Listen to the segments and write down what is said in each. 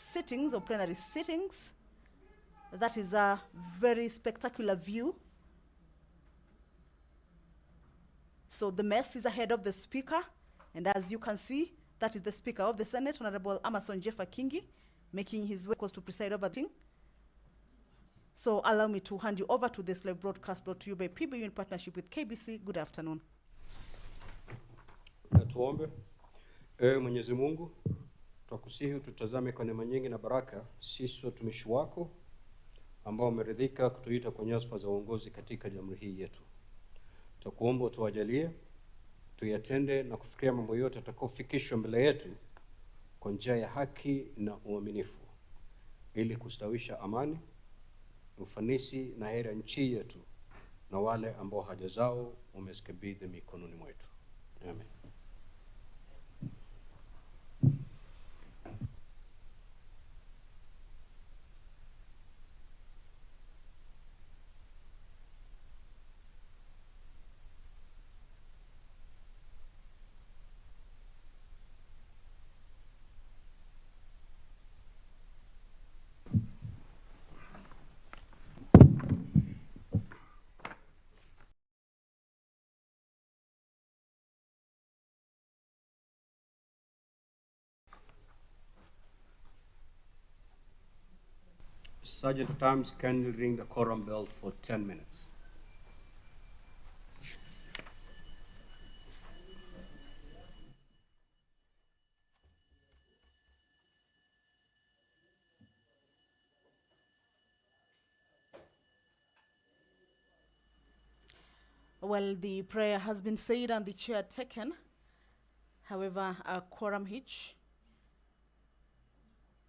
sittings or plenary sittings. That is a very spectacular view. So the mess is ahead of the Speaker, and as you can see, that is the Speaker of the Senate, Honorable Amason Jeffa Kingi, making his way to preside over the thing. So allow me to hand you over to this live broadcast brought to you by PBU in partnership with KBC. Good afternoon. Tuombe. Mwenyezi Mungu, tukusihi tutazame kwa neema nyingi na baraka sisi watumishi wako ambao umeridhika kutuita kwa nyadhifa za uongozi katika jamhuri hii yetu. Tukuomba tuwajalie tuyatende na kufikiria mambo yote atakayofikishwa mbele yetu kwa njia ya haki na uaminifu, ili kustawisha amani, ufanisi na heri ya nchi yetu na wale ambao haja zao umezikabidhi mikononi mwetu. Amen. Sergeant Tams, can you ring the quorum bell for 10 minutes? Well, the prayer has been said and the chair taken. However, a quorum hitch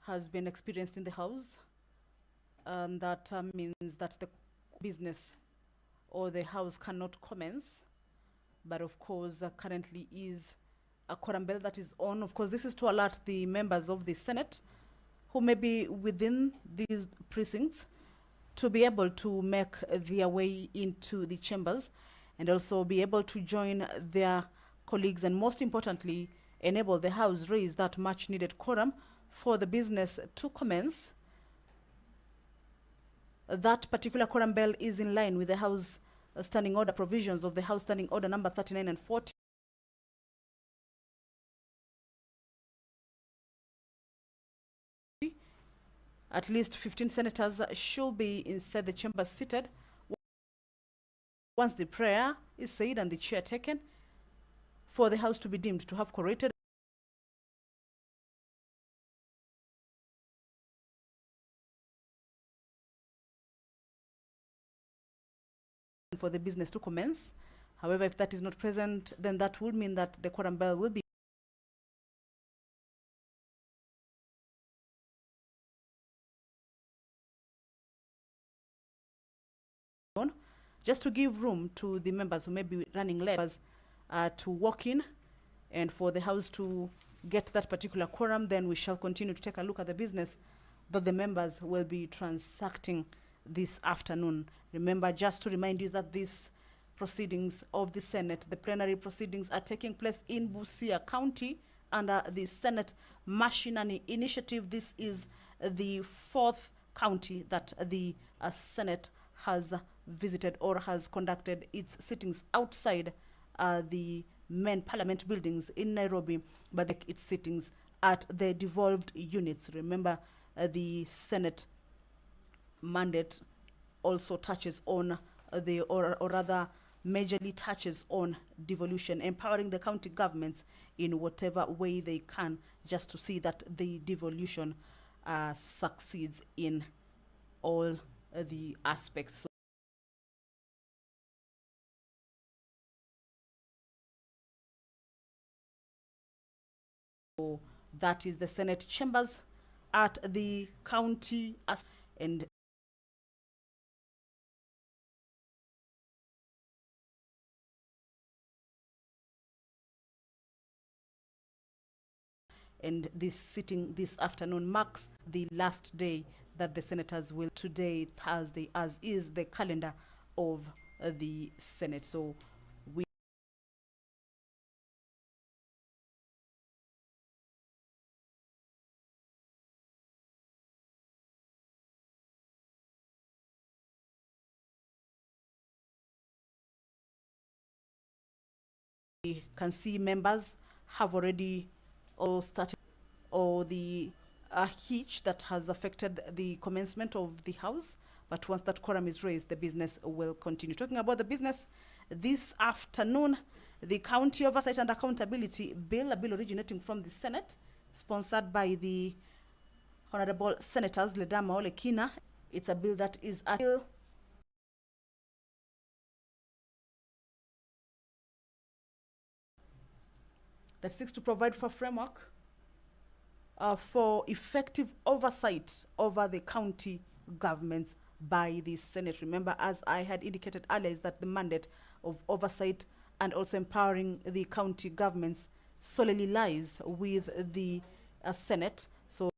has been experienced in the House, and that means that the business or the House cannot commence. But of course, currently is a quorum bell that is on. Of course, this is to alert the members of the Senate who may be within these precincts to be able to make their way into the chambers and also be able to join their colleagues, and most importantly, enable the House raise that much needed quorum for the business to commence. That particular quorum bell is in line with the House Standing Order provisions of the House Standing Order number 39 and 40. At least 15 senators should be inside the chamber seated once the prayer is said and the chair taken, for the House to be deemed to have quorated for the business to commence. However, if that is not present, then that would mean that the quorum bell will be on, just to give room to the members who may be running late to walk in, and for the House to get that particular quorum. Then we shall continue to take a look at the business that the members will be transacting this afternoon. Remember, just to remind you that these proceedings of the Senate, the plenary proceedings, are taking place in Busia County under the Senate Mashinani initiative. This is the fourth county that the Senate has visited or has conducted its sittings outside the main parliament buildings in Nairobi, but its sittings at the devolved units. Remember, the Senate mandate also touches on or rather majorly touches on devolution, empowering the county governments in whatever way they can, just to see that the devolution succeeds in all the aspects. So that is the Senate chambers at the county, and this sitting this afternoon marks the last day that the senators will, today, Thursday, as is the calendar of the Senate. So We can see members have already all started, or the hitch that has affected the commencement of the House. But once that quorum is raised, the business will continue. Talking about the business, this afternoon, the County Oversight and Accountability Bill, a bill originating from the Senate, sponsored by the Honorable Senators Ledama Olekina. It's a bill that is a bill that seeks to provide for a framework for effective oversight over the county governments by the Senate. Remember, as I had indicated earlier, is that the mandate of oversight and also empowering the county governments solely lies with the Senate. So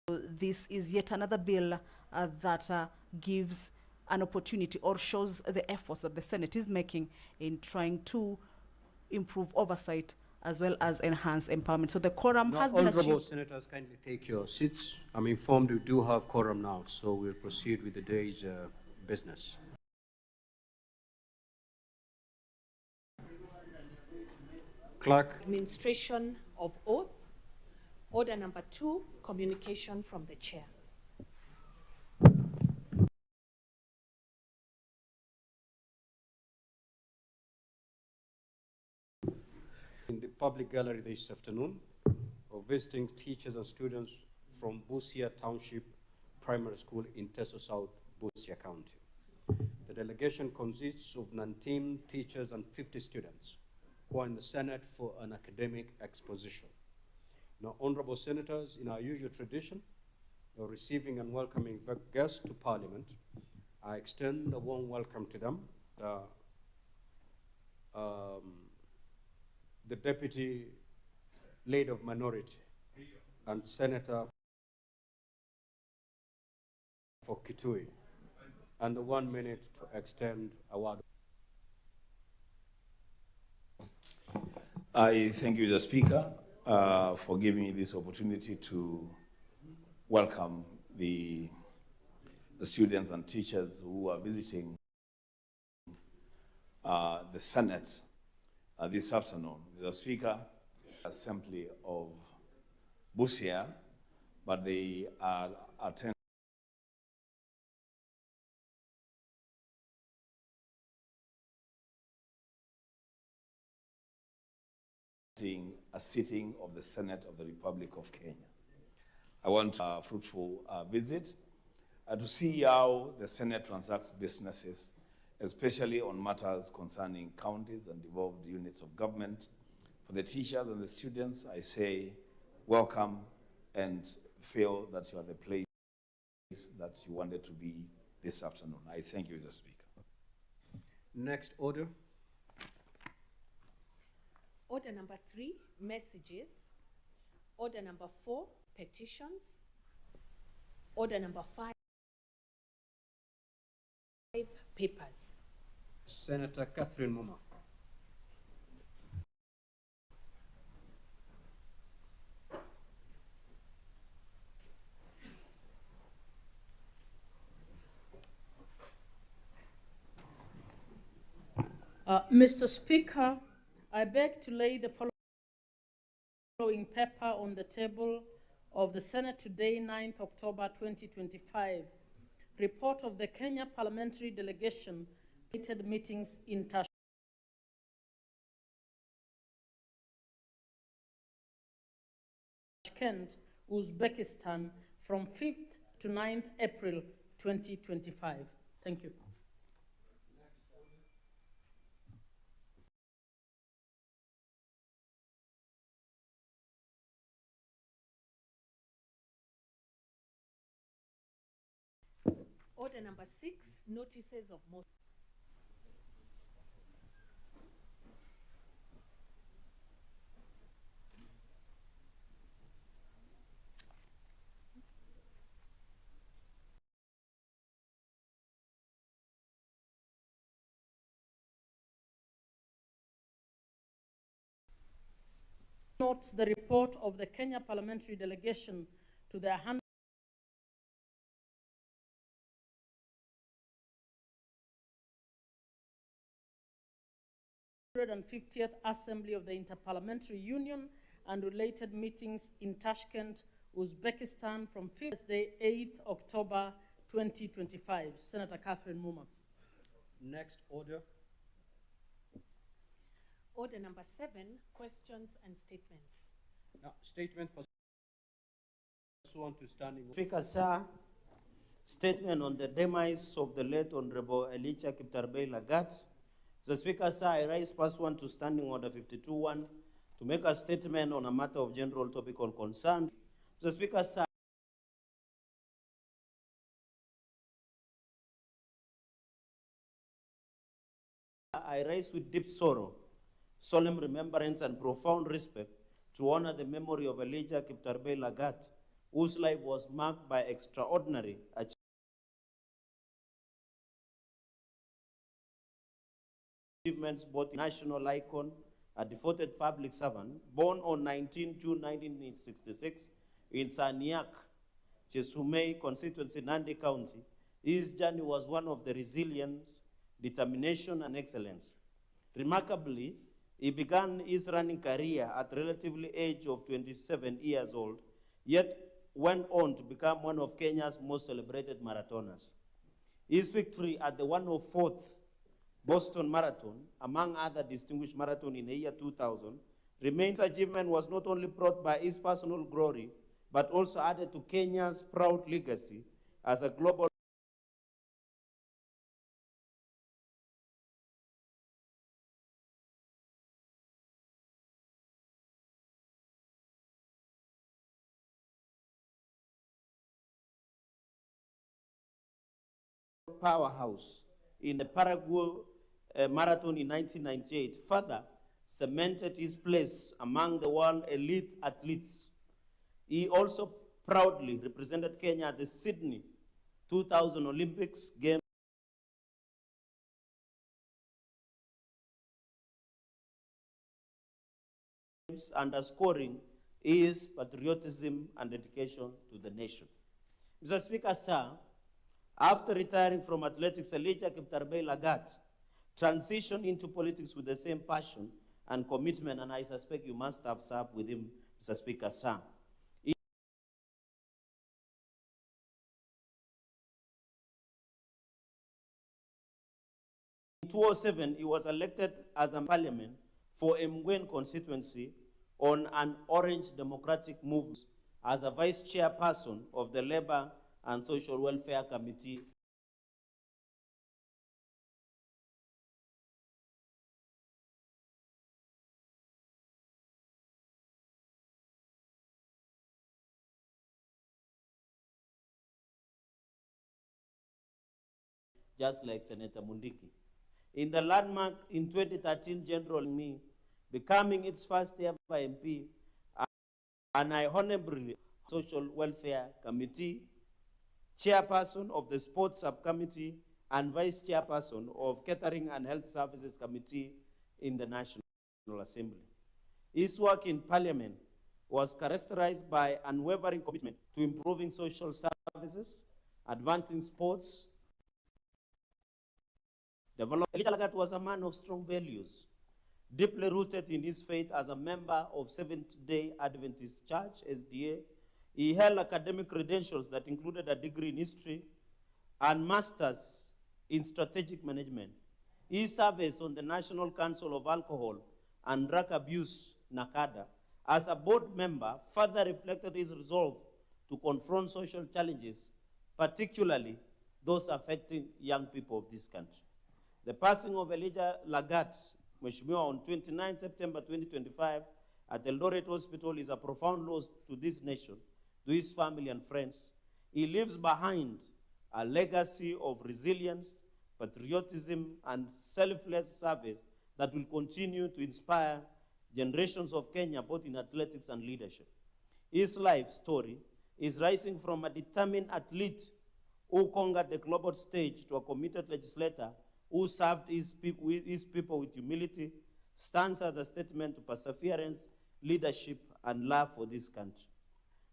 this is yet another bill that gives an opportunity or shows the efforts that the Senate is making in trying to improve oversight as well as enhance empowerment. So the quorum has been Honorable achieved. Senators, kindly take your seats. I'm informed we do have quorum now, so we'll proceed with the day's business. Clerk. Administration of oath. Order number 2, communication from the chair. In the public gallery this afternoon of visiting teachers and students from Busia Township Primary School in Teso South, Busia County. The delegation consists of 19 teachers and 50 students who are in the Senate for an academic exposition. Now, honorable senators, in our usual tradition of receiving and welcoming guests to Parliament, I extend a warm welcome to them. The Deputy Leader of Minority and Senator for Kitui, and the 1 minute to extend a word. I thank you, the Speaker, for giving me this opportunity to welcome the students and teachers who are visiting the Senate this afternoon. The Speaker, Assembly of Busia, but they are attending a sitting of the Senate of the Republic of Kenya. I want a fruitful visit to see how the Senate transacts businesses, especially on matters concerning counties and devolved units of government. For the teachers and the students, I say welcome and feel that you are the place that you wanted to be this afternoon. I thank you, Mr. Speaker. Next order. Order number 3, messages. Order number 4, petitions. Order number 5, papers. Senator Catherine Muma. Mr. Speaker, I beg to lay the following paper on the table of the Senate today, 9th October 2025. Report of the Kenya Parliamentary Delegation meetings in Tashkent, Uzbekistan from 5th to 9th April 2025. Thank you. Order number 6, notices of motion. Notes the report of the Kenya Parliamentary Delegation to their 150th Assembly of the Interparliamentary Union and related meetings in Tashkent, Uzbekistan from Thursday, 8th October 2025. Senator Catherine Muma. Next order. Order number 7, questions and statements. Now, statement pursuant to standing. Speaker, sir, statement on the demise of the late Honorable Elijah Kiptarbei Lagat. The Speaker, sir, I rise pursuant to Standing Order 52.1 to make a statement on a matter of general topical concern. The Speaker, sir, I rise with deep sorrow, solemn remembrance, and profound respect to honor the memory of Elijah Kiptarbei Lagat, whose life was marked by extraordinary achievements, both national icon, a devoted public servant, born on 19 June 1966 in Saniak, Chesumei constituency, Nandi County. His journey was one of the resilience, determination, and excellence. Remarkably, he began his running career at the relatively age of 27 years old, yet went on to become one of Kenya's most celebrated marathoners. His victory at the 104th Boston Marathon, among other distinguished marathons in the year 2000, remains achievement was not only brought by his personal glory, but also added to Kenya's proud legacy as a global powerhouse in the Paraguay Marathon in 1998, further cemented his place among the world elite athletes. He also proudly represented Kenya at the Sydney 2000 Olympics Games, underscoring his patriotism and dedication to the nation. Mr. Speaker, sir, after retiring from athletics, Elijah Kiptarbei Lagat transitioned into politics with the same passion and commitment, and I suspect you must have served with him, Mr. Speaker, sir. In 2007, he was elected as a parliament for Mgwen constituency on an Orange Democratic Movement as a vice chairperson of the Labor and Social Welfare Committee. Just like Senator Mundiki. In the landmark in 2013 general me, becoming its first ever MP, and I honorably Social Welfare Committee, chairperson of the Sports Subcommittee, and vice chairperson of Catering and Health Services Committee in the National Assembly. His work in Parliament was characterized by unwavering commitment to improving social services, advancing sports, development. Elijah Lagat was a man of strong values, deeply rooted in his faith as a member of Seventh-day Adventist Church, SDA. He held academic credentials that included a degree in history and master's in strategic management. His service on the National Council of Alcohol and Drug Abuse, NACADA, as a board member further reflected his resolve to confront social challenges, particularly those affecting young people of this country. The passing of Elijah Lagat, Mheshimiwa, on 29 September 2025 at Eldoret Hospital is a profound loss to this nation, to his family and friends. He leaves behind a legacy of resilience, patriotism, and selfless service that will continue to inspire generations of Kenya, both in athletics and leadership. His life story is rising from a determined athlete who conquered the global stage to a committed legislator who served his people with humility, stands as a statement to perseverance, leadership, and love for this country.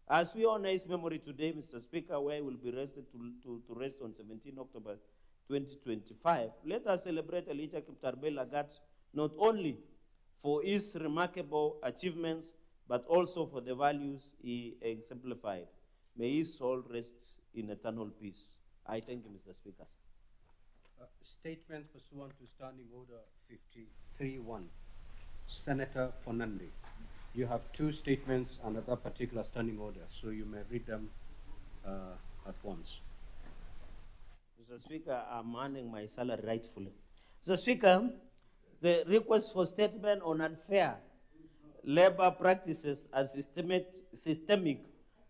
As we honor his memory today, Mr. Speaker, where he will be rested to rest on 17 October 2025, let us celebrate Elijah Kiptarbei Lagat not only for his remarkable achievements, but also for the values he exemplified. May his soul rest in eternal peace. I thank you, Mr. Speaker. Statement pursuant to Standing Order 53-1. Senator Fernandi. You have two statements under that particular standing order, so you may read them at once. Mr. Speaker, I'm earning my salary rightfully. Mr. Speaker, the request for statement on unfair labor practices and systemic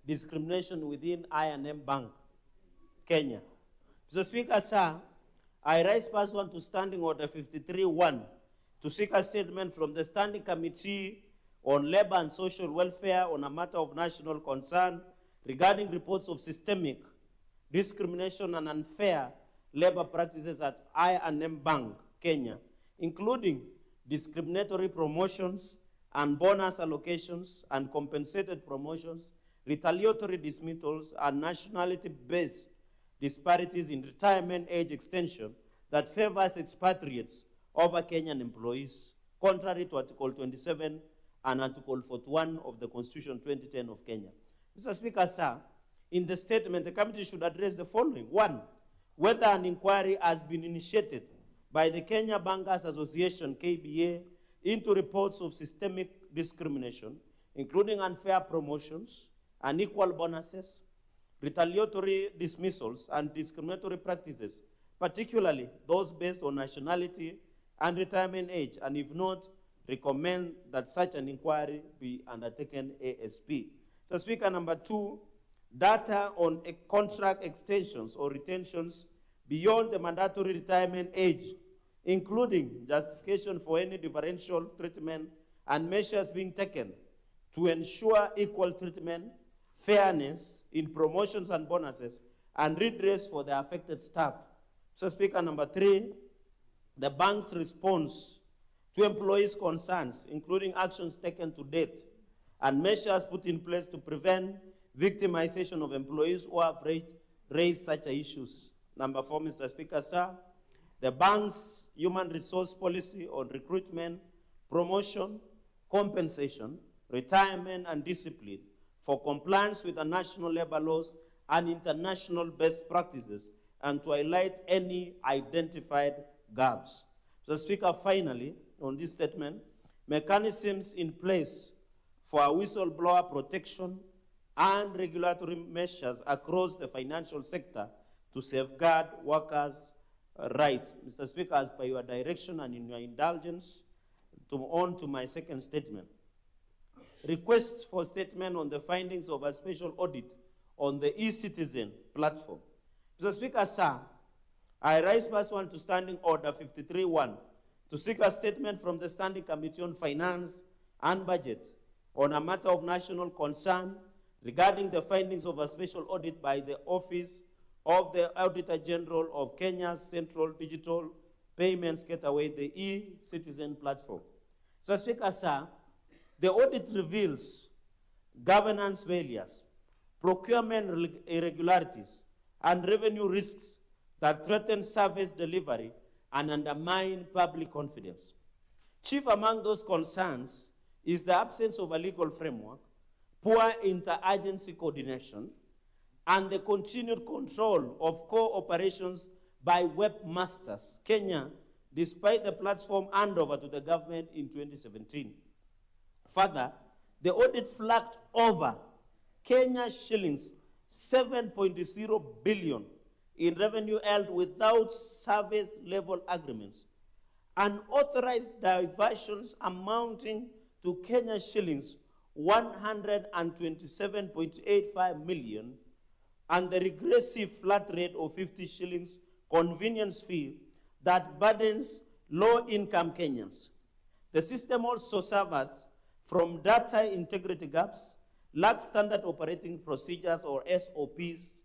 discrimination within I&M Bank, Kenya. Mr. Speaker, sir, I rise pursuant to Standing Order 53-1 to seek a statement from the Standing Committee on Labor and Social Welfare on a matter of national concern regarding reports of systemic discrimination and unfair labor practices at I&M Bank, Kenya, including discriminatory promotions and bonus allocations and compensated promotions, retaliatory dismissals, and nationality-based disparities in retirement age extension that favors expatriates over Kenyan employees, contrary to Article 27 and Article 41 of the Constitution 2010 of Kenya. Mr. Speaker, sir, in the statement, the committee should address the following. One, whether an inquiry has been initiated by the Kenya Bankers Association, KBA, into reports of systemic discrimination, including unfair promotions, unequal bonuses, retaliatory dismissals, and discriminatory practices, particularly those based on nationality and retirement age, and if not, recommend that such an inquiry be undertaken ASP. So, Speaker, number two, data on contract extensions or retentions beyond the mandatory retirement age, including justification for any differential treatment and measures being taken to ensure equal treatment, fairness in promotions and bonuses, and redress for the affected staff. So, Speaker, number three, the bank's response to employees' concerns, including actions taken to date and measures put in place to prevent victimization of employees who have raised such issues. Number four, Mr. Speaker, sir, the bank's human resource policy on recruitment, promotion, compensation, retirement, and discipline for compliance with the national labor laws and international best practices, and to highlight any identified gaps. Mr. Speaker, finally, on this statement, mechanisms in place for whistleblower protection and regulatory measures across the financial sector to safeguard workers' rights. Mr. Speaker, as per your direction and in your indulgence, on to my second statement. Request for statement on the findings of a special audit on the e-citizen platform. Mr. Speaker, sir, I rise pursuant to Standing Order 53-1 to seek a statement from the Standing Committee on Finance and Budget on a matter of national concern regarding the findings of a special audit by the Office of the Auditor General of Kenya's Central Digital Payments Gateway, the e-citizen platform. So, Speaker, sir, the audit reveals governance failures, procurement irregularities, and revenue risks that threaten service delivery and undermine public confidence. Chief among those concerns is the absence of a legal framework, poor interagency coordination, and the continued control of core operations by webmasters, Kenya, despite the platform handover to the government in 2017. Further, the audit flagged over Kenya shillings 7.0 billion in revenue held without service level agreements, unauthorized diversions amounting to Kenya shillings 127.85 million, and the regressive flat rate of 50 shillings convenience fee that burdens low-income Kenyans. The system also suffers from data integrity gaps, lacks standard operating procedures or SOPs,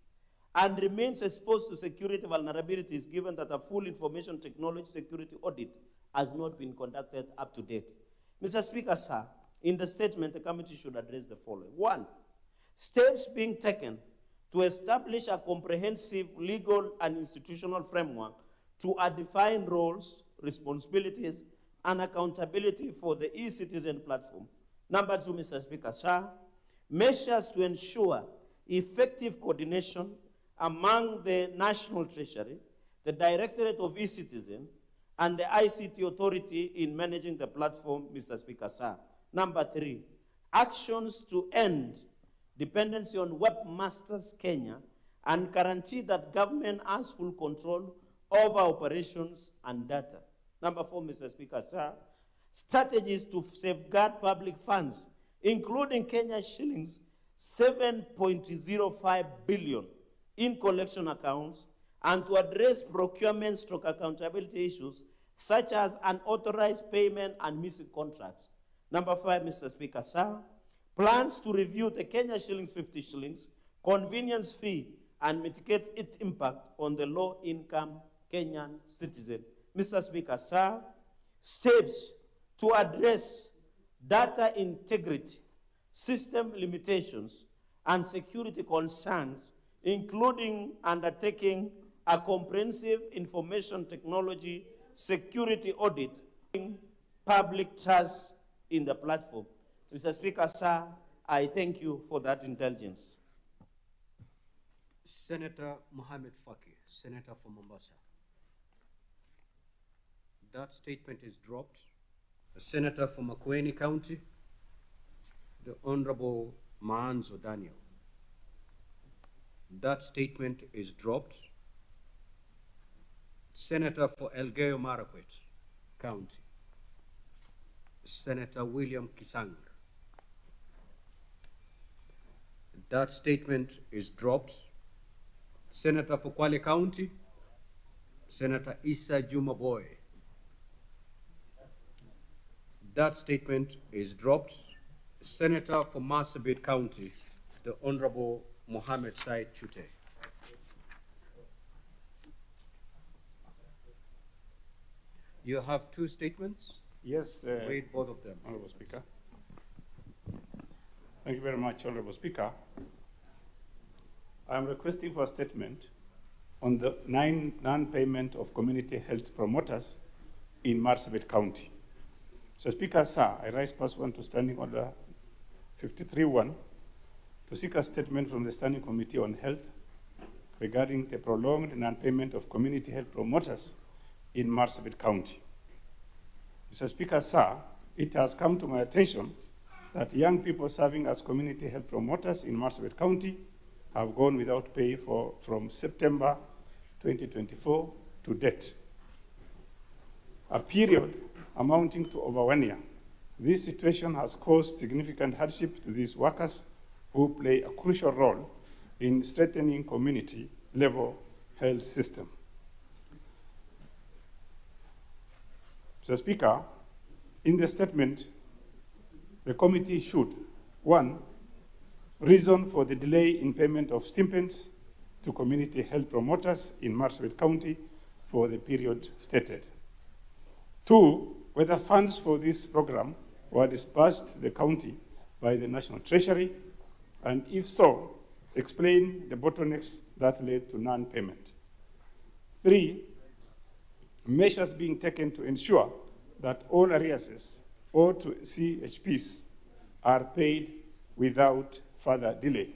and remains exposed to security vulnerabilities given that a full information technology security audit has not been conducted up to date. Mr. Speaker, sir, in the statement, the committee should address the following. One, steps being taken to establish a comprehensive legal and institutional framework to define roles, responsibilities, and accountability for the e-citizen platform. Number 2, Mr. Speaker, sir, measures to ensure effective coordination among the National Treasury, the Directorate of e-Citizen, and the ICT Authority in managing the platform, Mr. Speaker, sir. Number 3, actions to end dependency on Webmasters Kenya and guarantee that government has full control over operations and data. Number 4, Mr. Speaker, sir, strategies to safeguard public funds, including Kenya shillings 7.05 billion in collection accounts, and to address procurement stroke accountability issues such as unauthorized payment and missing contracts. Number 5, Mr. Speaker, sir, plans to review the Kenya shillings 50 shillings convenience fee and mitigate its impact on the low-income Kenyan citizen. Mr. Speaker, sir, steps to address data integrity, system limitations, and security concerns, including undertaking a comprehensive information technology security audit, public trust in the platform. Mr. Speaker, sir, I thank you for that intelligence. Senator Mohamed Faki, Senator from Mombasa. That statement is dropped. The Senator from Makueni County, the Honorable Maanzo Daniel. That statement is dropped. Senator for Elgeyo Marakwet County, Senator William Kisang. That statement is dropped. Senator for Kwale County, Senator Issa Juma Boy. That statement is dropped. Senator for Marsabit County, the Honorable Mohammed Said Chute. You have two statements. Yes. Read both of them. Honorable Speaker. Thank you very much, Honorable Speaker. I am requesting for a statement on the non-payment of community health promoters in Marsabit County. So, Speaker, sir, I rise pursuant to Standing Order 53-1 to seek a statement from the Standing Committee on Health regarding the prolonged non-payment of community health promoters in Marsabit County. Mr. Speaker, sir, it has come to my attention that young people serving as community health promoters in Marsabit County have gone without pay from September 2024 to date, a period amounting to over 1 year. This situation has caused significant hardship to these workers who play a crucial role in strengthening community-level health system. Mr. Speaker, in the statement, the committee should, 1, reason for the delay in payment of stipends to community health promoters in Marsabit County for the period stated. 2, whether funds for this program were disbursed to the county by the National Treasury, and if so, explain the bottlenecks that led to non-payment. 3, measures being taken to ensure that all arrears owed to CHPs are paid without further delay.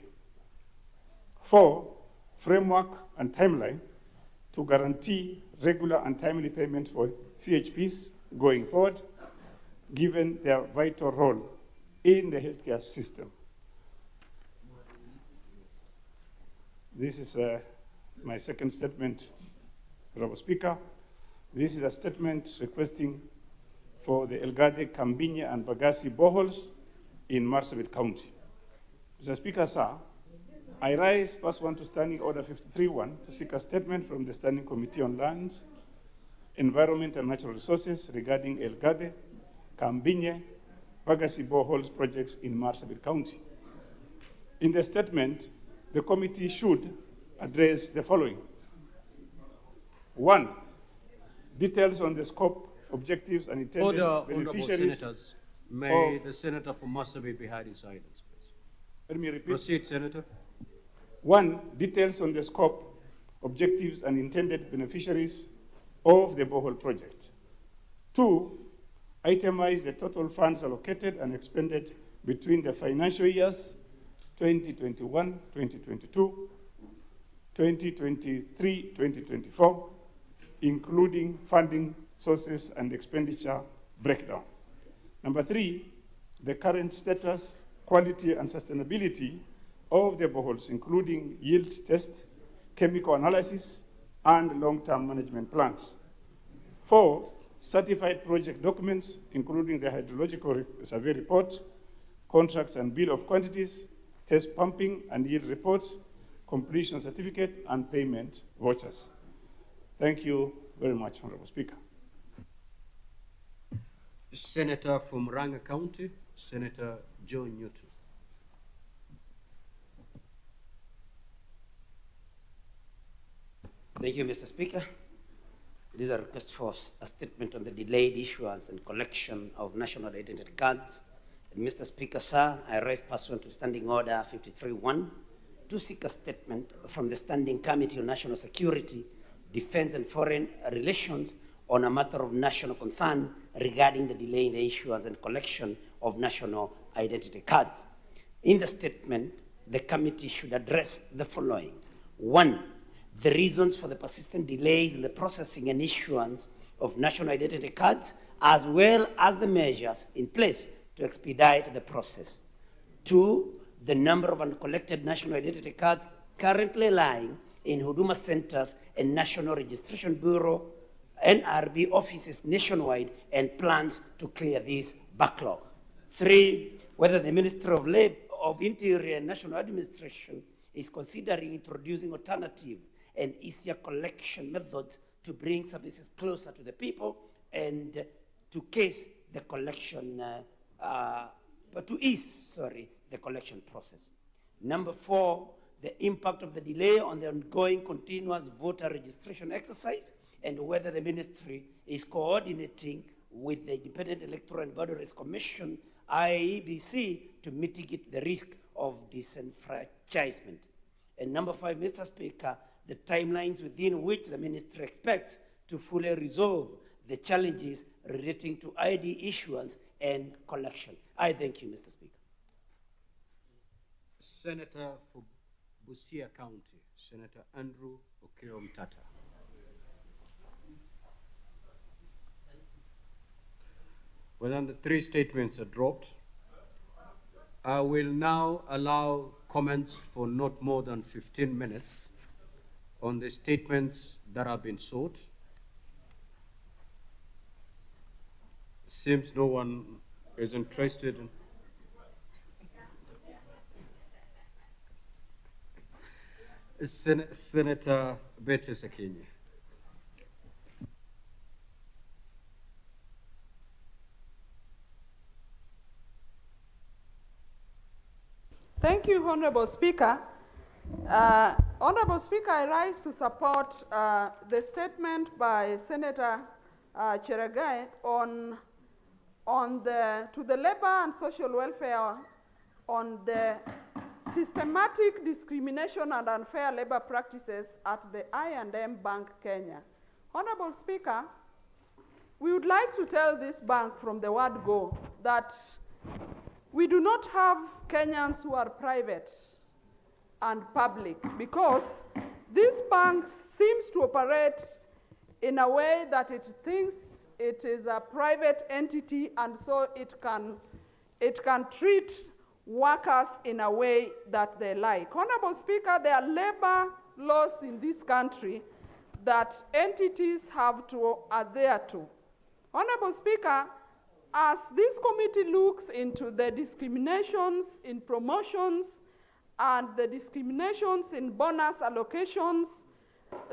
4, framework and timeline to guarantee regular and timely payment for CHPs going forward, given their vital role in the healthcare system. This is my second statement, Honorable Speaker. This is a statement requesting for the Elgade, Kambinya, and Bagasi boreholes in Marsabit County. Mr. Speaker, sir, I rise pursuant to Standing Order 53-1 to seek a statement from the Standing Committee on Lands, Environment and Natural Resources regarding Elgade, Kambinya, Bagasi boreholes projects in Marsabit County. In the statement, the committee should address the following. 1, details on the scope, objectives, and intended beneficiaries. Senators, may the senator from Marsabit be heard in silence, please. Let me repeat. Proceed, Senator. 1, details on the scope, objectives, and intended beneficiaries of the borehole project. 2, itemize the total funds allocated and expended between the financial years 2021, 2022, 2023, 2024, including funding sources and expenditure breakdown. Number 3, the current status, quality, and sustainability of the boreholes, including yields test, chemical analysis, and long-term management plans. 4, certified project documents, including the hydrological survey report, contracts and bill of quantities, test pumping and yield reports, completion certificate, and payment vouchers. Thank you very much, Honorable Speaker. Senator from Ranga County, Senator John Newton. Thank you, Mr. Speaker. It is a request for a statement on the delayed issuance and collection of national identity cards. And Mr. Speaker, sir, I rise pursuant to Standing Order 53-1 to seek a statement from the Standing Committee on National Security, Defense and Foreign Relations on a matter of national concern regarding the delay in the issuance and collection of national identity cards. In the statement, the committee should address the following. 1, the reasons for the persistent delays in the processing and issuance of national identity cards, as well as the measures in place to expedite the process. 2, the number of uncollected national identity cards currently lying in Huduma centers and National Registration Bureau, NRB offices nationwide, and plans to clear this backlog. 3, whether the Ministry of Interior and National Administration is considering introducing alternative and easier collection methods to bring services closer to the people and to ease the collection process. Number 4, the impact of the delay on the ongoing continuous voter registration exercise, and whether the ministry is coordinating with the Independent Electoral and Boundaries Commission, IEBC, to mitigate the risk of disenfranchisement. And number 5, Mr. Speaker, the timelines within which the ministry expects to fully resolve the challenges relating to ID issuance and collection. I thank you, Mr. Speaker. Senator for Busia County, Senator Andrew Okeo Mtata. Well, then the 3 statements are dropped. I will now allow comments for not more than 15 minutes on the statements that have been sought. Seems no one is interested in. Senator Betty Sakinyi. Thank you, Honorable Speaker. Honorable Speaker, I rise to support the statement by Senator Cheregai to the labor and social welfare on the systematic discrimination and unfair labor practices at the I&M Bank, Kenya. Honorable Speaker, we would like to tell this bank from the word go that we do not have Kenyans who are private and public, because this bank seems to operate in a way that it thinks it is a private entity, and so it can treat workers in a way that they like. Honorable Speaker, there are labor laws in this country that entities have to adhere to. Honorable Speaker, as this committee looks into the discriminations in promotions and the discriminations in bonus allocations,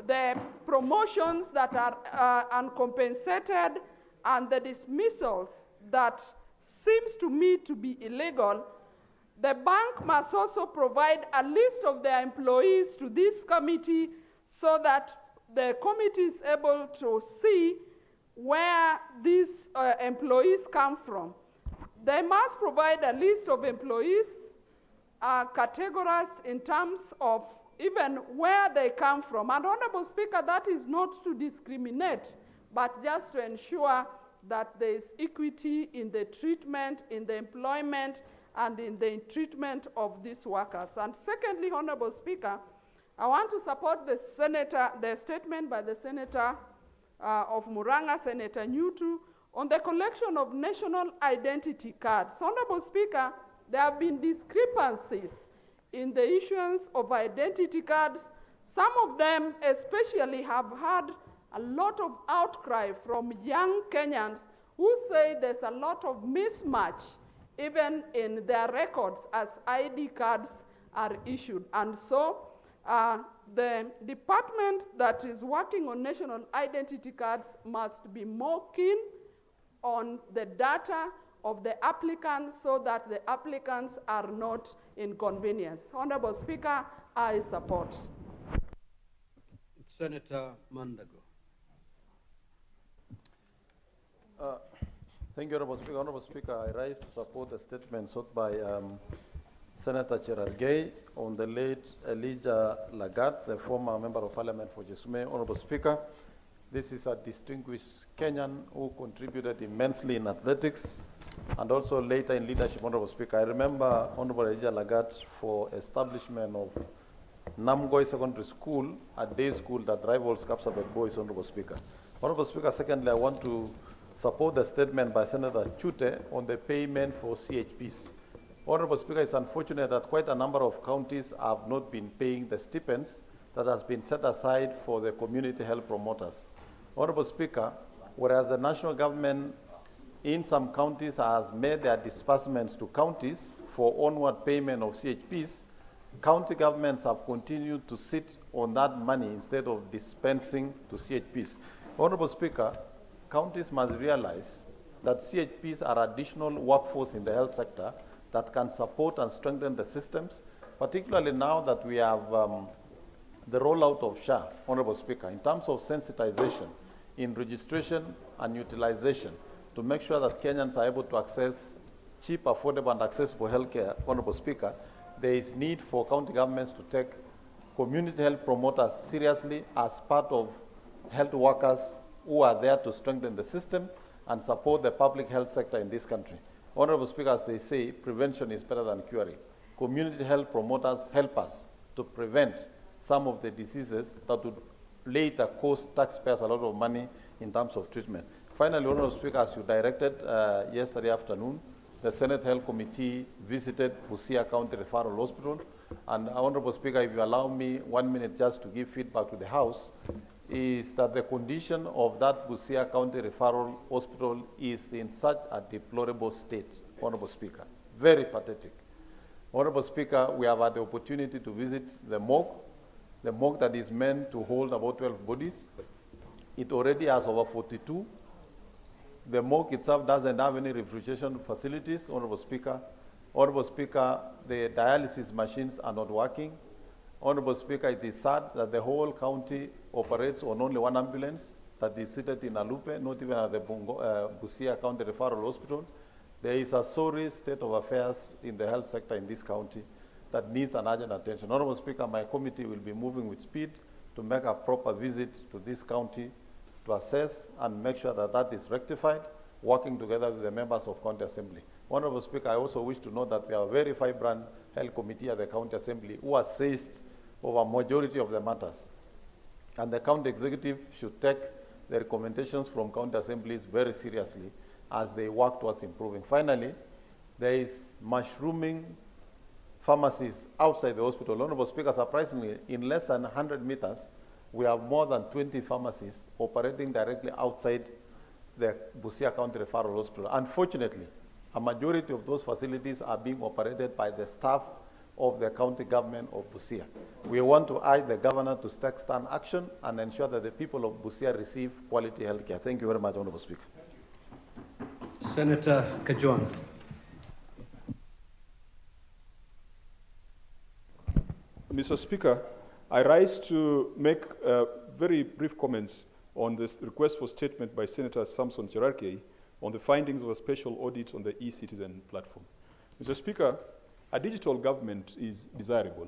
the promotions that are uncompensated, and the dismissals that seems to me to be illegal, the bank must also provide a list of their employees to this committee so that the committee is able to see where these employees come from. They must provide a list of employees categorized in terms of even where they come from. And Honorable Speaker, that is not to discriminate, but just to ensure that there is equity in the treatment, in the employment, and in the treatment of these workers. And secondly, Honorable Speaker, I want to support the statement by the Senator of Muranga, Senator Nyutu, on the collection of national identity cards. Honorable Speaker, there have been discrepancies in the issuance of identity cards. Some of them especially have had a lot of outcry from young Kenyans who say there's a lot of mismatch even in their records as ID cards are issued. And so the department that is working on national identity cards must be more keen on the data of the applicants so that the applicants are not inconvenienced. Honorable Speaker, I support. Senator Mandago. Thank you, Honorable Speaker. Honorable Speaker, I rise to support the statement sought by Senator Cherargei on the late Elijah Lagat, the former Member of Parliament for Jesume. Honorable Speaker, this is a distinguished Kenyan who contributed immensely in athletics and also later in leadership. Honorable Speaker, I remember Honorable Elijah Lagat for establishment of Namgoi Secondary School, a day school that rivals Kapsabet Boys. Honorable Speaker. Honorable Speaker, secondly, I want to support the statement by Senator Chute on the payment for CHPs. Honorable Speaker, it's unfortunate that quite a number of counties have not been paying the stipends that has been set aside for the community health promoters. Honorable Speaker, whereas the national government in some counties has made their disbursements to counties for onward payment of CHPs, county governments have continued to sit on that money instead of dispensing to CHPs. Honorable Speaker, counties must realize that CHPs are additional workforce in the health sector that can support and strengthen the systems, particularly now that we have the rollout of SHA, Honorable Speaker, in terms of sensitization, in registration and utilization, to make sure that Kenyans are able to access cheap, affordable, and accessible health care. Honorable Speaker, there is need for county governments to take community health promoters seriously as part of health workers who are there to strengthen the system and support the public health sector in this country. Honorable Speaker, as they say, prevention is better than curing. Community health promoters help us to prevent some of the diseases that would later cost taxpayers a lot of money in terms of treatment. Finally, Honorable Speaker, as you directed yesterday afternoon, the Senate Health Committee visited Busia County Referral Hospital. And Honorable Speaker, if you allow me 1 minute just to give feedback to the House, is that the condition of that Busia County Referral Hospital is in such a deplorable state, Honorable Speaker, very pathetic. Honorable Speaker, we have had the opportunity to visit the morgue that is meant to hold about 12 bodies. It already has over 42. The morgue itself doesn't have any refrigeration facilities, Honorable Speaker. Honorable Speaker, the dialysis machines are not working. Honorable Speaker, it is sad that the whole county operates on only one ambulance that is seated in Alupe, not even at the Busia County Referral Hospital. There is a sorry state of affairs in the health sector in this county that needs an urgent attention. Honorable Speaker, my committee will be moving with speed to make a proper visit to this county to assess and make sure that that is rectified, working together with the members of County Assembly. Honorable Speaker, I also wish to note that we have a very vibrant health committee at the County Assembly who assist over a majority of the matters. And the county executive should take the recommendations from county assemblies very seriously as they work towards improving. Finally, there is mushrooming pharmacies outside the hospital. Honorable Speaker, surprisingly, in less than 100 meters, we have more than 20 pharmacies operating directly outside the Busia County Referral Hospital. Unfortunately, a majority of those facilities are being operated by the staff of the county government of Busia. We want to urge the governor to take stand action and ensure that the people of Busia receive quality health care. Thank you very much, Honorable Speaker. Senator Kajuan. Mr. Speaker, I rise to make very brief comments on this request for statement by Senator Samson Cherargei on the findings of a special audit on the e-citizen platform. Mr. Speaker, a digital government is desirable,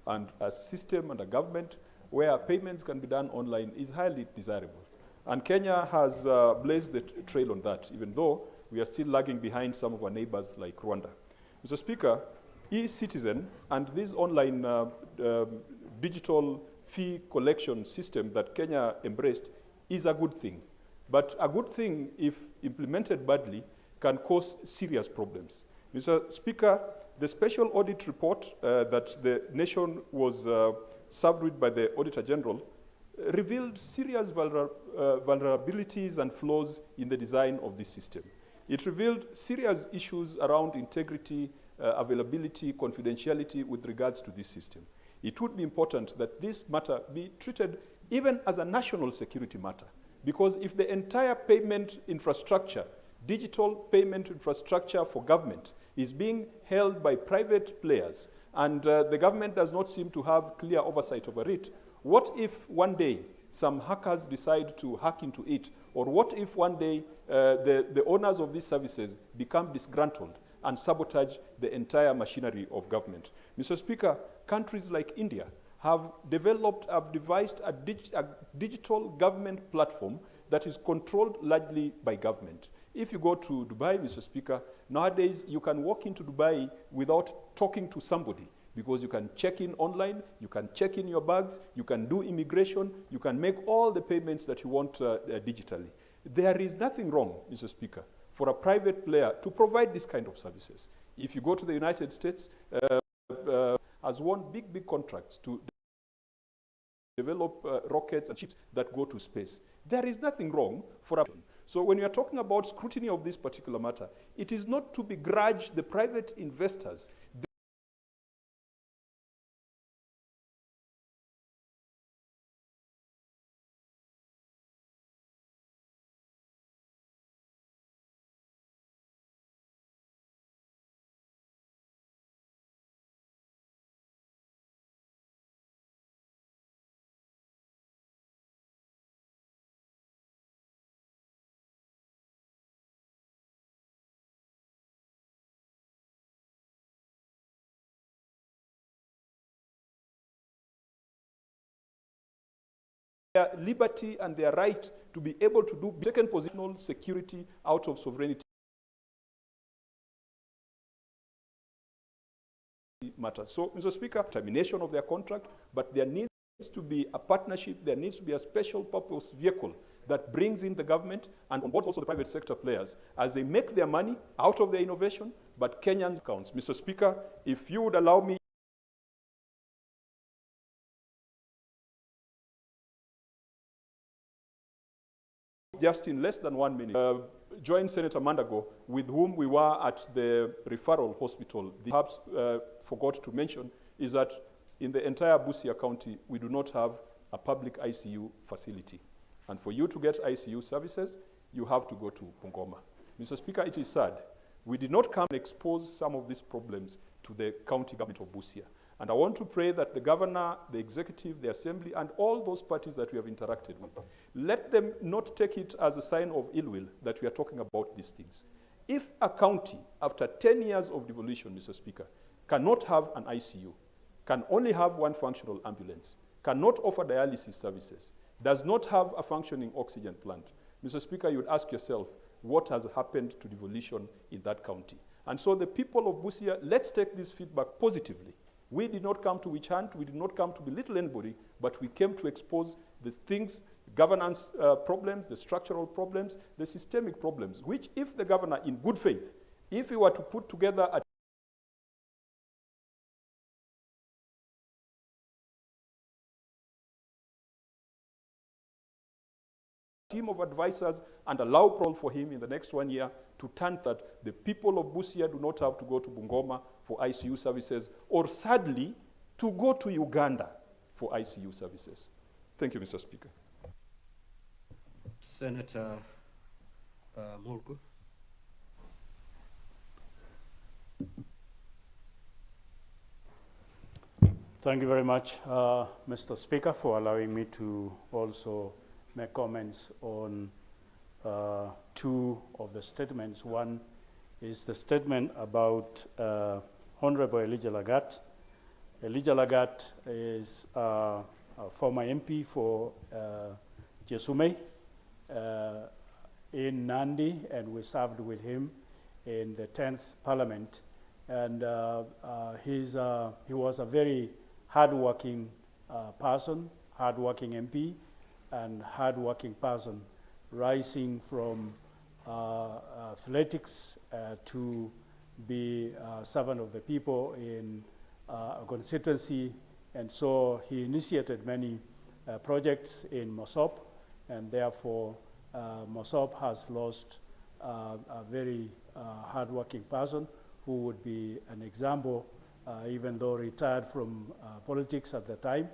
and a system and a government where payments can be done online is highly desirable. And Kenya has blazed the trail on that, even though we are still lagging behind some of our neighbors like Rwanda. Mr. Speaker, e-citizen and this online digital fee collection system that Kenya embraced is a good thing. But a good thing, if implemented badly, can cause serious problems. Mr. Speaker, the special audit report that the nation was served with by the Auditor General revealed serious vulnerabilities and flaws in the design of this system. It revealed serious issues around integrity, availability, confidentiality with regards to this system. It would be important that this matter be treated even as a national security matter, because if the entire payment infrastructure, digital payment infrastructure for government is being held by private players and the government does not seem to have clear oversight over it, what if one day some hackers decide to hack into it? Or what if one day the owners of these services become disgruntled and sabotage the entire machinery of government? Mr. Speaker, countries like India have devised a digital government platform that is controlled largely by government. If you go to Dubai, Mr. Speaker, nowadays you can walk into Dubai without talking to somebody, because you can check in online, you can check in your bags, you can do immigration, you can make all the payments that you want digitally. There is nothing wrong, Mr. Speaker, for a private player to provide this kind of services. If you go to the United States, has won big contracts to develop rockets and ships that go to space. There is nothing wrong for a... So when you are talking about scrutiny of this particular matter, it is not to begrudge the private investors their liberty and their right to be able to do taken positional security out of sovereignty matters. So, Mr. Speaker, termination of their contract, but there needs to be a partnership, there needs to be a special purpose vehicle that brings in the government and on board also the private sector players as they make their money out of their innovation, but Kenyans counts. Mr. Speaker, if you would allow me just in less than 1 minute, join Senator Mandago, with whom we were at the referral hospital. Perhaps forgot to mention is that in the entire Busia County, we do not have a public ICU facility. And for you to get ICU services, you have to go to Bungoma. Mr. Speaker, it is sad. We did not come and expose some of these problems to the county government of Busia. And I want to pray that the governor, the executive, the assembly, and all those parties that we have interacted with, let them not take it as a sign of ill will that we are talking about these things. If a county, after 10 years of devolution, Mr. Speaker, cannot have an ICU, can only have one functional ambulance, cannot offer dialysis services, does not have a functioning oxygen plant, Mr. Speaker, you would ask yourself, what has happened to devolution in that county? And so the people of Busia, let's take this feedback positively. We did not come to witch hunt, we did not come to belittle anybody, but we came to expose the things, governance problems, the structural problems, the systemic problems, which if the governor in good faith, if he were to put together a team of advisors and allow parole for him in the next 1 year to turn that the people of Busia do not have to go to Bungoma for ICU services, or sadly, to go to Uganda for ICU services. Thank you, Mr. Speaker. Senator Murgu. Thank you very much, Mr. Speaker, for allowing me to also make comments on two of the statements. One is the statement about Honorable Elijah Lagat. Elijah Lagat is a former MP for Jesume. in Nandi, and we served with him in the 10th Parliament. And he was a very hardworking person, hardworking MP, and hardworking person, rising from athletics to be a servant of the people in a constituency. And so he initiated many projects in Mosop, and therefore Mosop has lost a very hardworking person who would be an example, even though retired from politics at the time,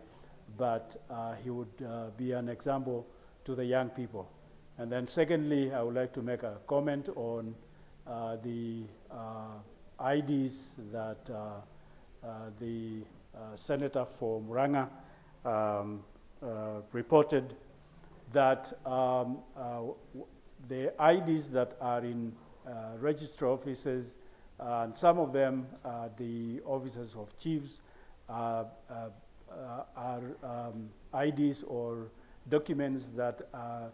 but he would be an example to the young people. And then secondly, I would like to make a comment on the IDs that the senator for Murang'a reported, that the IDs that are in registrar offices, and some of them, the offices of chiefs, are IDs or documents that are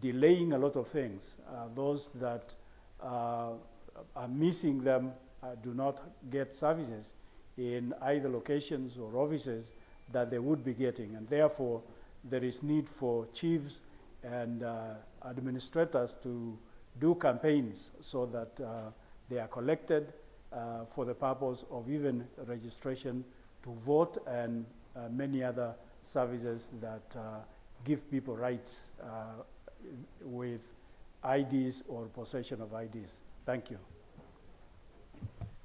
delaying a lot of things. Those that are missing them do not get services in either locations or offices that they would be getting, and therefore there is need for chiefs and administrators to do campaigns so that they are collected for the purpose of even registration to vote and many other services that give people rights with IDs or possession of IDs. Thank you.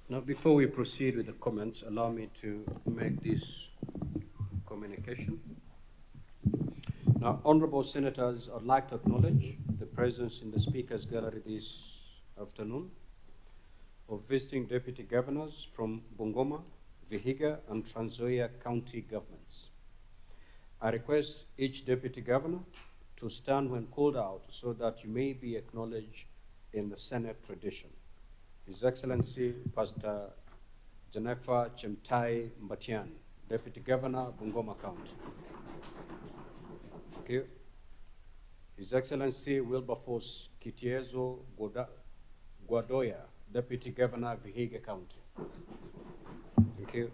Now, before we proceed with the comments, allow me to make this communication. Now, honorable senators, I'd like to acknowledge the presence in the Speaker's Gallery this afternoon of visiting deputy governors from Bungoma, Vihiga, and Trans Nzoia county governments. I request each deputy governor to stand when called out so that you may be acknowledged in the Senate tradition. His Excellency Pastor Jennifer Chemtai Mbatian, Deputy Governor, Bungoma County. Thank you. His Excellency Wilberforce Kitiezo Guadoya, Deputy Governor, Vihiga County. Thank you.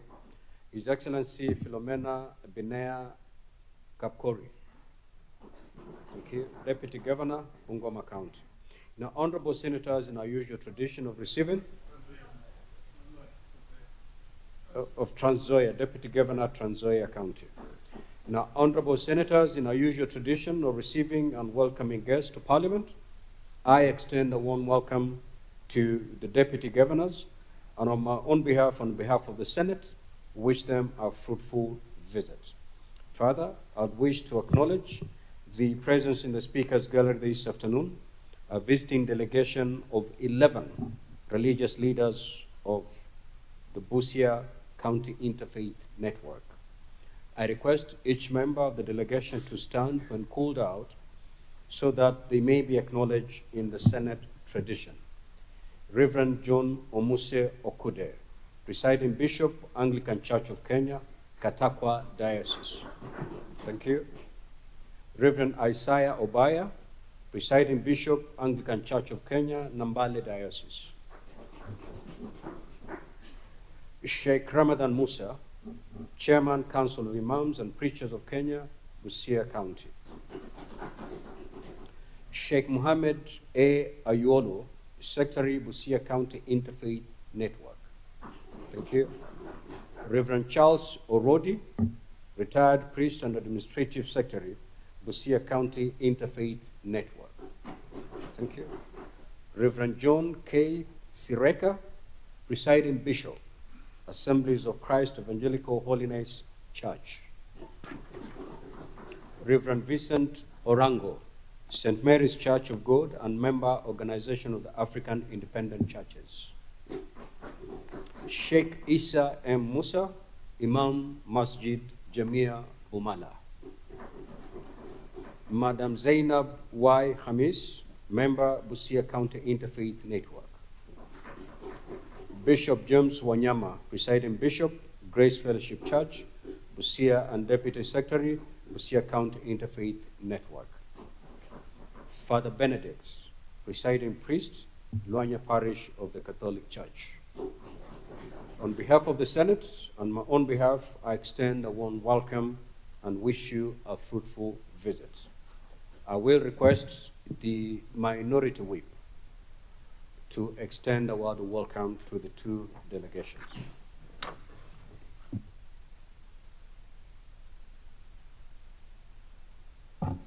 His Excellency Philomena Binea Kapkori. Thank you. Deputy Governor, Bungoma County. Now, honorable senators, in our usual tradition of receiving, of Trans Nzoia, Deputy Governor, Trans Nzoia County. Now, honorable senators, in our usual tradition of receiving and welcoming guests to Parliament, I extend a warm welcome to the deputy governors, and on my own behalf, on behalf of the Senate, wish them a fruitful visit. Further, I'd wish to acknowledge the presence in the Speaker's Gallery this afternoon, a visiting delegation of 11 religious leaders of the Busia County Interfaith Network. I request each member of the delegation to stand when called out so that they may be acknowledged in the Senate tradition. Reverend John Omuse Okude, Presiding Bishop, Anglican Church of Kenya, Katakwa Diocese. Thank you. Reverend Isaiah Obaya, Presiding Bishop, Anglican Church of Kenya, Nambale Diocese. Sheikh Ramadan Musa, Chairman, Council of Imams and Preachers of Kenya, Busia County. Sheikh Mohammed A. Ayolo, Secretary, Busia County Interfaith Network. Thank you. Reverend Charles Orodi, Retired Priest and Administrative Secretary, Busia County Interfaith Network. Thank you. Reverend John K. Sireka, Presiding Bishop, Assemblies of Christ Evangelical Holiness Church. Reverend Vincent Orango, St. Mary's Church of God and member Organization of the African Independent Churches. Sheikh Isa M. Musa, Imam Masjid Jamia Bumala. Madam Zainab Y. Hamis, member Busia County Interfaith Network. Bishop James Wanyama, Presiding Bishop, Grace Fellowship Church, Busia and Deputy Secretary, Busia County Interfaith Network. Father Benedict, presiding priest, Luanya Parish of the Catholic Church. On behalf of the Senate and my own behalf, I extend a warm welcome and wish you a fruitful visit. I will request the Minority Whip to extend a word of welcome to the two delegations.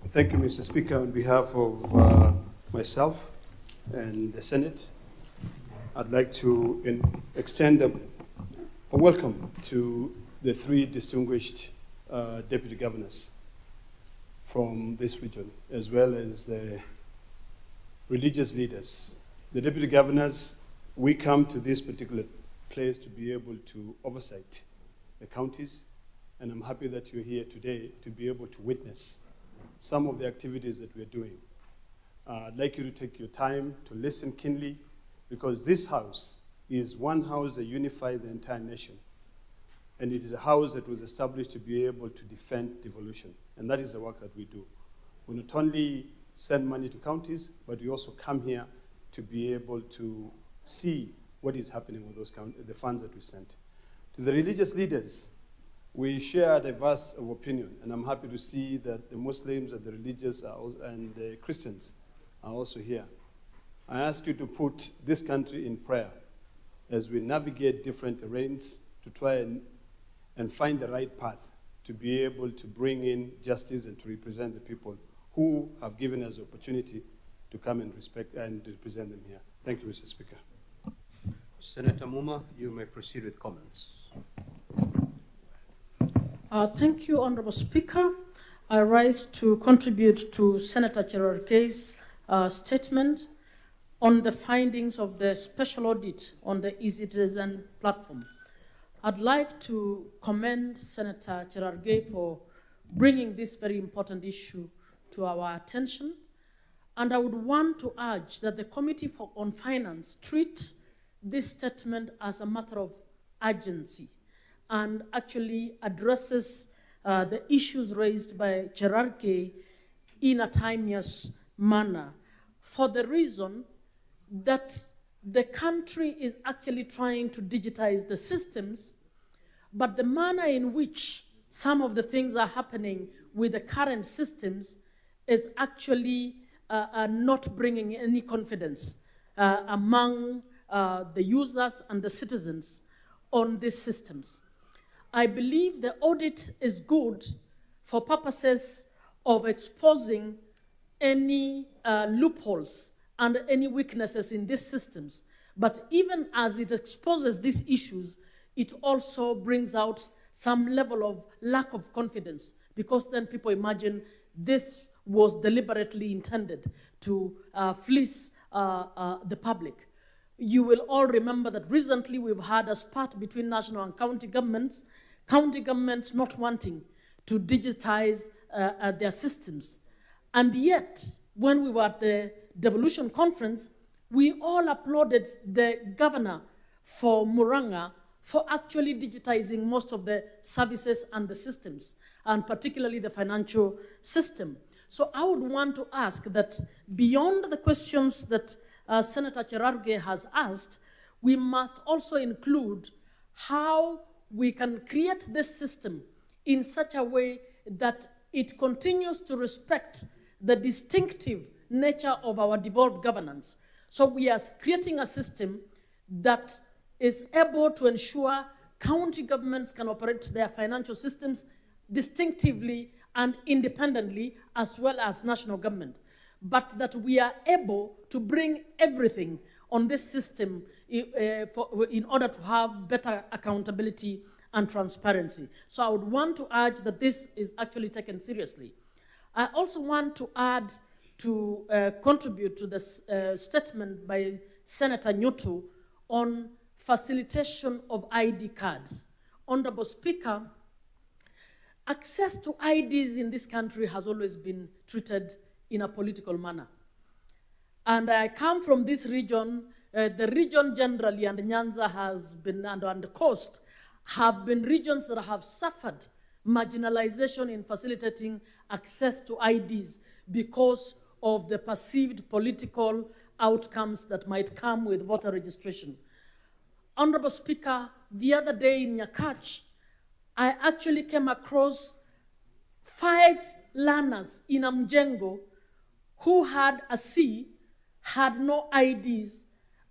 Thank you, Mr. Speaker. On behalf of myself and the Senate, I'd like to extend a welcome to the three distinguished deputy governors from this region, as well as the religious leaders. The deputy governors, we come to this particular place to be able to oversight the counties, and I'm happy that you're here today to be able to witness some of the activities that we're doing. I'd like you to take your time to listen keenly, because this house is one house that unifies the entire nation. And it is a house that was established to be able to defend devolution. And that is the work that we do. We not only send money to counties, but we also come here to be able to see what is happening with those the funds that we sent. To the religious leaders, we share a diverse of opinion, and I'm happy to see that the Muslims and the religious and the Christians are also here. I ask you to put this country in prayer as we navigate different terrains to try and find the right path to be able to bring in justice and to represent the people who have given us the opportunity to come and respect and represent them here. Thank you, Mr. Speaker. Senator Muma, you may proceed with comments. Thank you, Honorable Speaker. I rise to contribute to Senator Cherargei's statement on the findings of the special audit on the eCitizen platform. I'd like to commend Senator Cherargei for bringing this very important issue to our attention. And I would want to urge that the Committee on Finance treat this statement as a matter of urgency and actually addresses the issues raised by Cherargei in a timeous manner, for the reason that the country is actually trying to digitize the systems, but the manner in which some of the things are happening with the current systems is actually not bringing any confidence among the users and the citizens on these systems. I believe the audit is good for purposes of exposing any loopholes and any weaknesses in these systems. But even as it exposes these issues, it also brings out some level of lack of confidence, because then people imagine this was deliberately intended to fleece the public. You will all remember that recently we've had a spat between national and county governments not wanting to digitize their systems. And yet, when we were at the devolution conference, we all applauded the governor for Muranga for actually digitizing most of the services and the systems, and particularly the financial system. So I would want to ask that beyond the questions that Senator Cherargei has asked, we must also include how we can create this system in such a way that it continues to respect the distinctive nature of our devolved governance. So we are creating a system that is able to ensure county governments can operate their financial systems distinctively and independently, as well as national government, but that we are able to bring everything on this system in order to have better accountability and transparency. So I would want to urge that this is actually taken seriously. I also want to add to contribute to this statement by Senator Nyoto on facilitation of ID cards. Honorable Speaker, access to IDs in this country has always been treated in a political manner. And I come from this region. The region generally, and Nyanza has been, and the coast, have been regions that have suffered marginalization in facilitating access to IDs, because of the perceived political outcomes that might come with voter registration. Honorable Speaker, the other day in Nyakach, I actually came across 5 learners in Mjengo who had a C, had no IDs,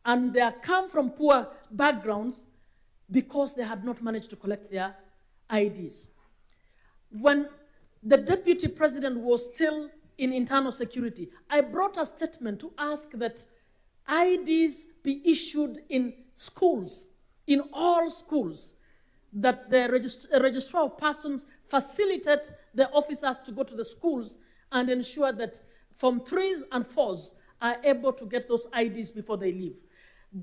and they come from poor backgrounds because they had not managed to collect their IDs. When the deputy president was still in internal security, I brought a statement to ask that IDs be issued in schools, in all schools, that the registrar of persons facilitate the officers to go to the schools and ensure that Form 3s and 4s are able to get those IDs before they leave.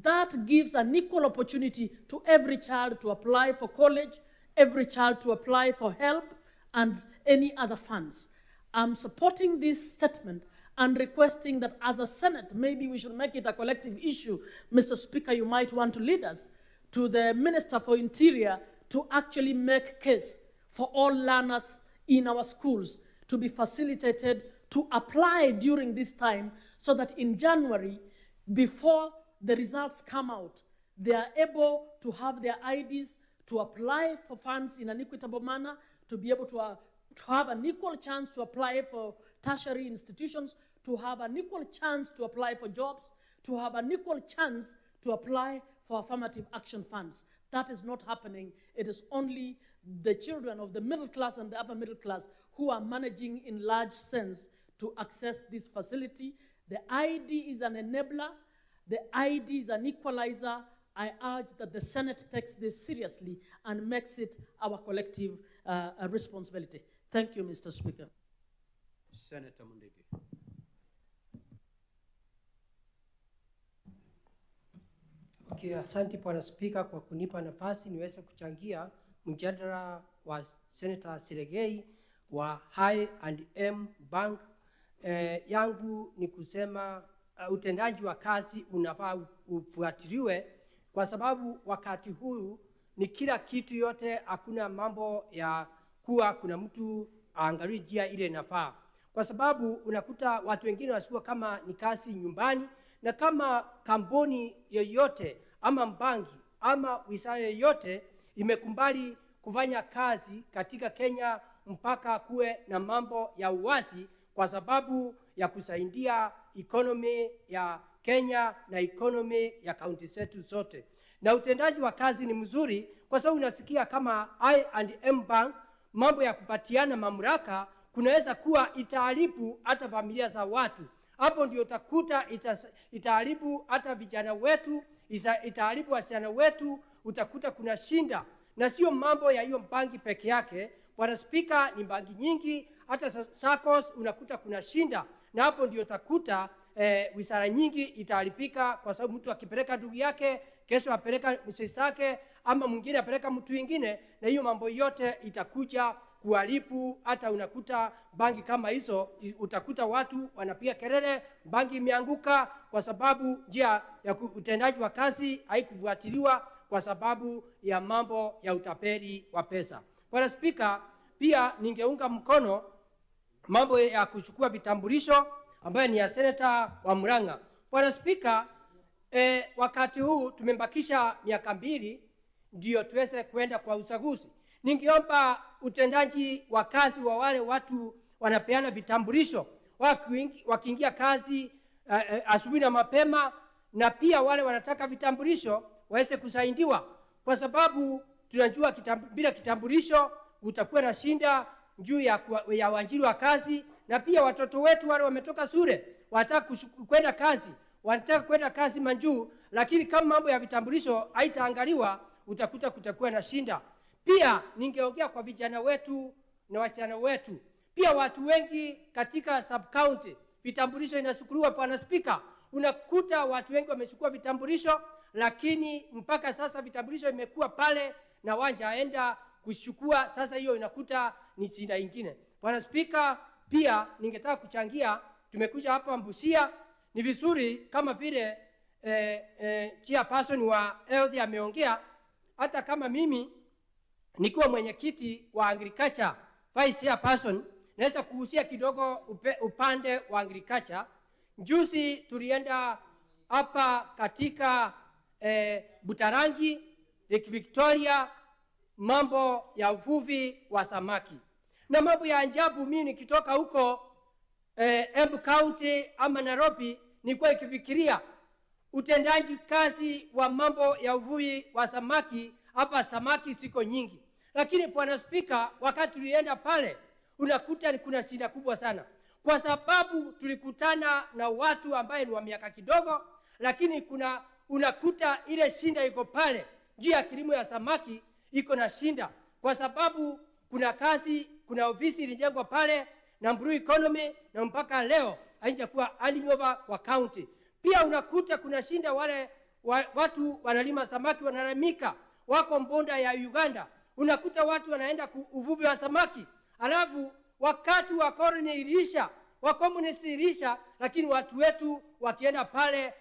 That gives an equal opportunity to every child to apply for college, every child to apply for help, and any other funds. I'm supporting this statement and requesting that as a Senate, maybe we should make it a collective issue. Mr. Speaker, you might want to lead us to the Minister for Interior to actually make case for all learners in our schools to be facilitated to apply during this time so that in January, before the results come out, they are able to have their IDs, to apply for funds in an equitable manner, to be able to have an equal chance to apply for tertiary institutions, to have an equal chance to apply for jobs, to have an equal chance to apply for affirmative action funds. That is not happening. It is only the children of the middle class and the upper middle class who are managing in large sense to access this facility. The ID is an enabler. The ID is an equalizer. I urge that the Senate takes this seriously and makes it our collective responsibility. Thank you, Mr. Speaker. Senator Mundigi. Okay, asante Bwana Spika kwa kunipa nafasi niweze kuchangia mjadala wa Senator Cherargei wa I&M Bank. Yangu ni kusema utendaji wa kazi unafaa ufuatiliwe kwa sababu wakati huu ni kila kitu yote, hakuna mambo ya kuwa kuna mtu aangalie njia ile inafaa. Kwa sababu unakuta watu wengine wasikuwa kama ni kazi nyumbani, na kama kampuni yoyote ama mbangi ama wizara yoyote imekumbali kufanya kazi katika Kenya mpaka kuwe na mambo ya uwazi kwa sababu ya kusaidia economy ya Kenya na economy ya kaunti zetu zote. Na utendaji wa kazi ni mzuri kwa sababu unasikia kama I&M Bank mambo ya kupatiana mamlaka kunaweza kuwa itaharibu hata familia za watu. Hapo ndio utakuta itaharibu hata vijana wetu, itaharibu wasichana wetu, utakuta kuna shinda. Na sio mambo ya hiyo banki peke yake. Bwana Spika, ni banki nyingi, hata SACCOS unakuta kuna shinda. Na hapo ndio utakuta wizara nyingi itaharibika kwa sababu mtu akipeleka ndugu yake, kesho apeleka sister yake, ama mwingine apeleka mtu mwingine, na hiyo mambo yote itakuja kuharibu. Hata unakuta banki kama hizo, utakuta watu wanapiga kelele, banki imeanguka kwa sababu njia ya utendaji wa kazi haikufuatiliwa kwa sababu ya mambo ya utapeli wa pesa. Bwana Spika, pia ningeunga mkono mambo ya kuchukua vitambulisho ambayo ni ya Senator wa Murang'a. Bwana Spika, wakati huu tumembakisha miaka 2 ndio tuweze kwenda kwa uchaguzi. Ningeomba utendaji wa kazi wa wale watu wanapeana vitambulisho wakiingia kazi asubuhi na mapema, na pia wale wanataka vitambulisho waweze kusaidiwa kwa sababu tunajua bila kitambulisho utakuwa na shinda juu ya uajiri wa kazi. Na pia watoto wetu wale wametoka shule wanataka kwenda kazi, wanataka kwenda kazi manjuu, lakini kama mambo ya vitambulisho haitaangaliwa utakuta kutakuwa na shinda. Pia ningeongea kwa vijana wetu na wasichana wetu. Pia watu wengi katika sub county vitambulisho inachukuliwa. Bwana Spika, unakuta watu wengi wamechukua vitambulisho, lakini mpaka sasa vitambulisho imekuwa pale na wanjaenda kuchukua. Sasa hiyo inakuta ni shida nyingine. Bwana Spika, pia ningetaka kuchangia, tumekuja hapa Busia, ni vizuri kama vile chairperson wa health ameongea, hata kama mimi nikiwa mwenyekiti wa agriculture vice chairperson, naweza kuhusia kidogo upande wa agriculture. Juzi tulienda hapa katika Butarangi, Lake Victoria, mambo ya uvuvi wa samaki. Na mambo ya ajabu, mimi nikitoka huko Embu County ama Nairobi, nilikuwa ikifikiria utendaji kazi wa mambo ya uvuvi wa samaki. Hapa samaki siko nyingi, lakini Bwana Spika, wakati tulienda pale unakuta kuna shida kubwa sana, kwa sababu tulikutana na watu ambaye ni wa miaka kidogo, lakini unakuta ile shinda iko pale juu ya kilimo ya samaki iko na shinda, kwa sababu kuna ofisi ilijengwa pale na Blue Economy na mpaka leo haijakuwa handing over kwa county. Pia unakuta kuna shinda wale watu wanalima samaki wanalamika, wako mbonda ya Uganda, unakuta watu wanaenda uvuvi wa samaki, alafu wakati wa koloni ilisha, wa communist ilisha, lakini watu wetu wakienda pale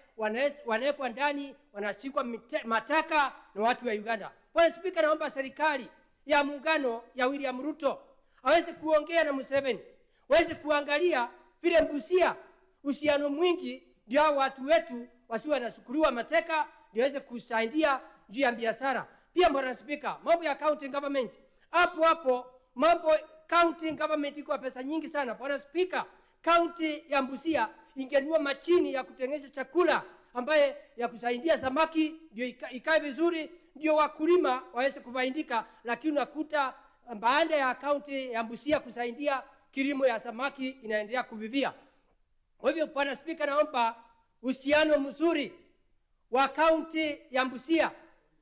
wanawekwa ndani, wanashikwa mataka na watu wa Uganda. Bwana Spika, naomba serikali ya muungano ya William Ruto aweze kuongea na Museveni, waweze kuangalia vile Busia uhusiano mwingi, ndio watu wetu wasiwe wanachukuliwa mateka, ndio waweze kusaidia juu ya biashara. Pia Bwana Spika, mambo ya county government, hapo mambo county government iko pesa nyingi sana. Bwana Spika, county ya Busia ingenunua machini ya kutengeneza chakula ambaye ya kusaidia samaki ndio ikae vizuri, ndio wakulima waweze kufaidika, lakini unakuta baada ya county ya Busia kusaidia kilimo ya samaki inaendelea kuvivia. Kwa hivyo Bwana Spika, naomba uhusiano mzuri wa county ya Busia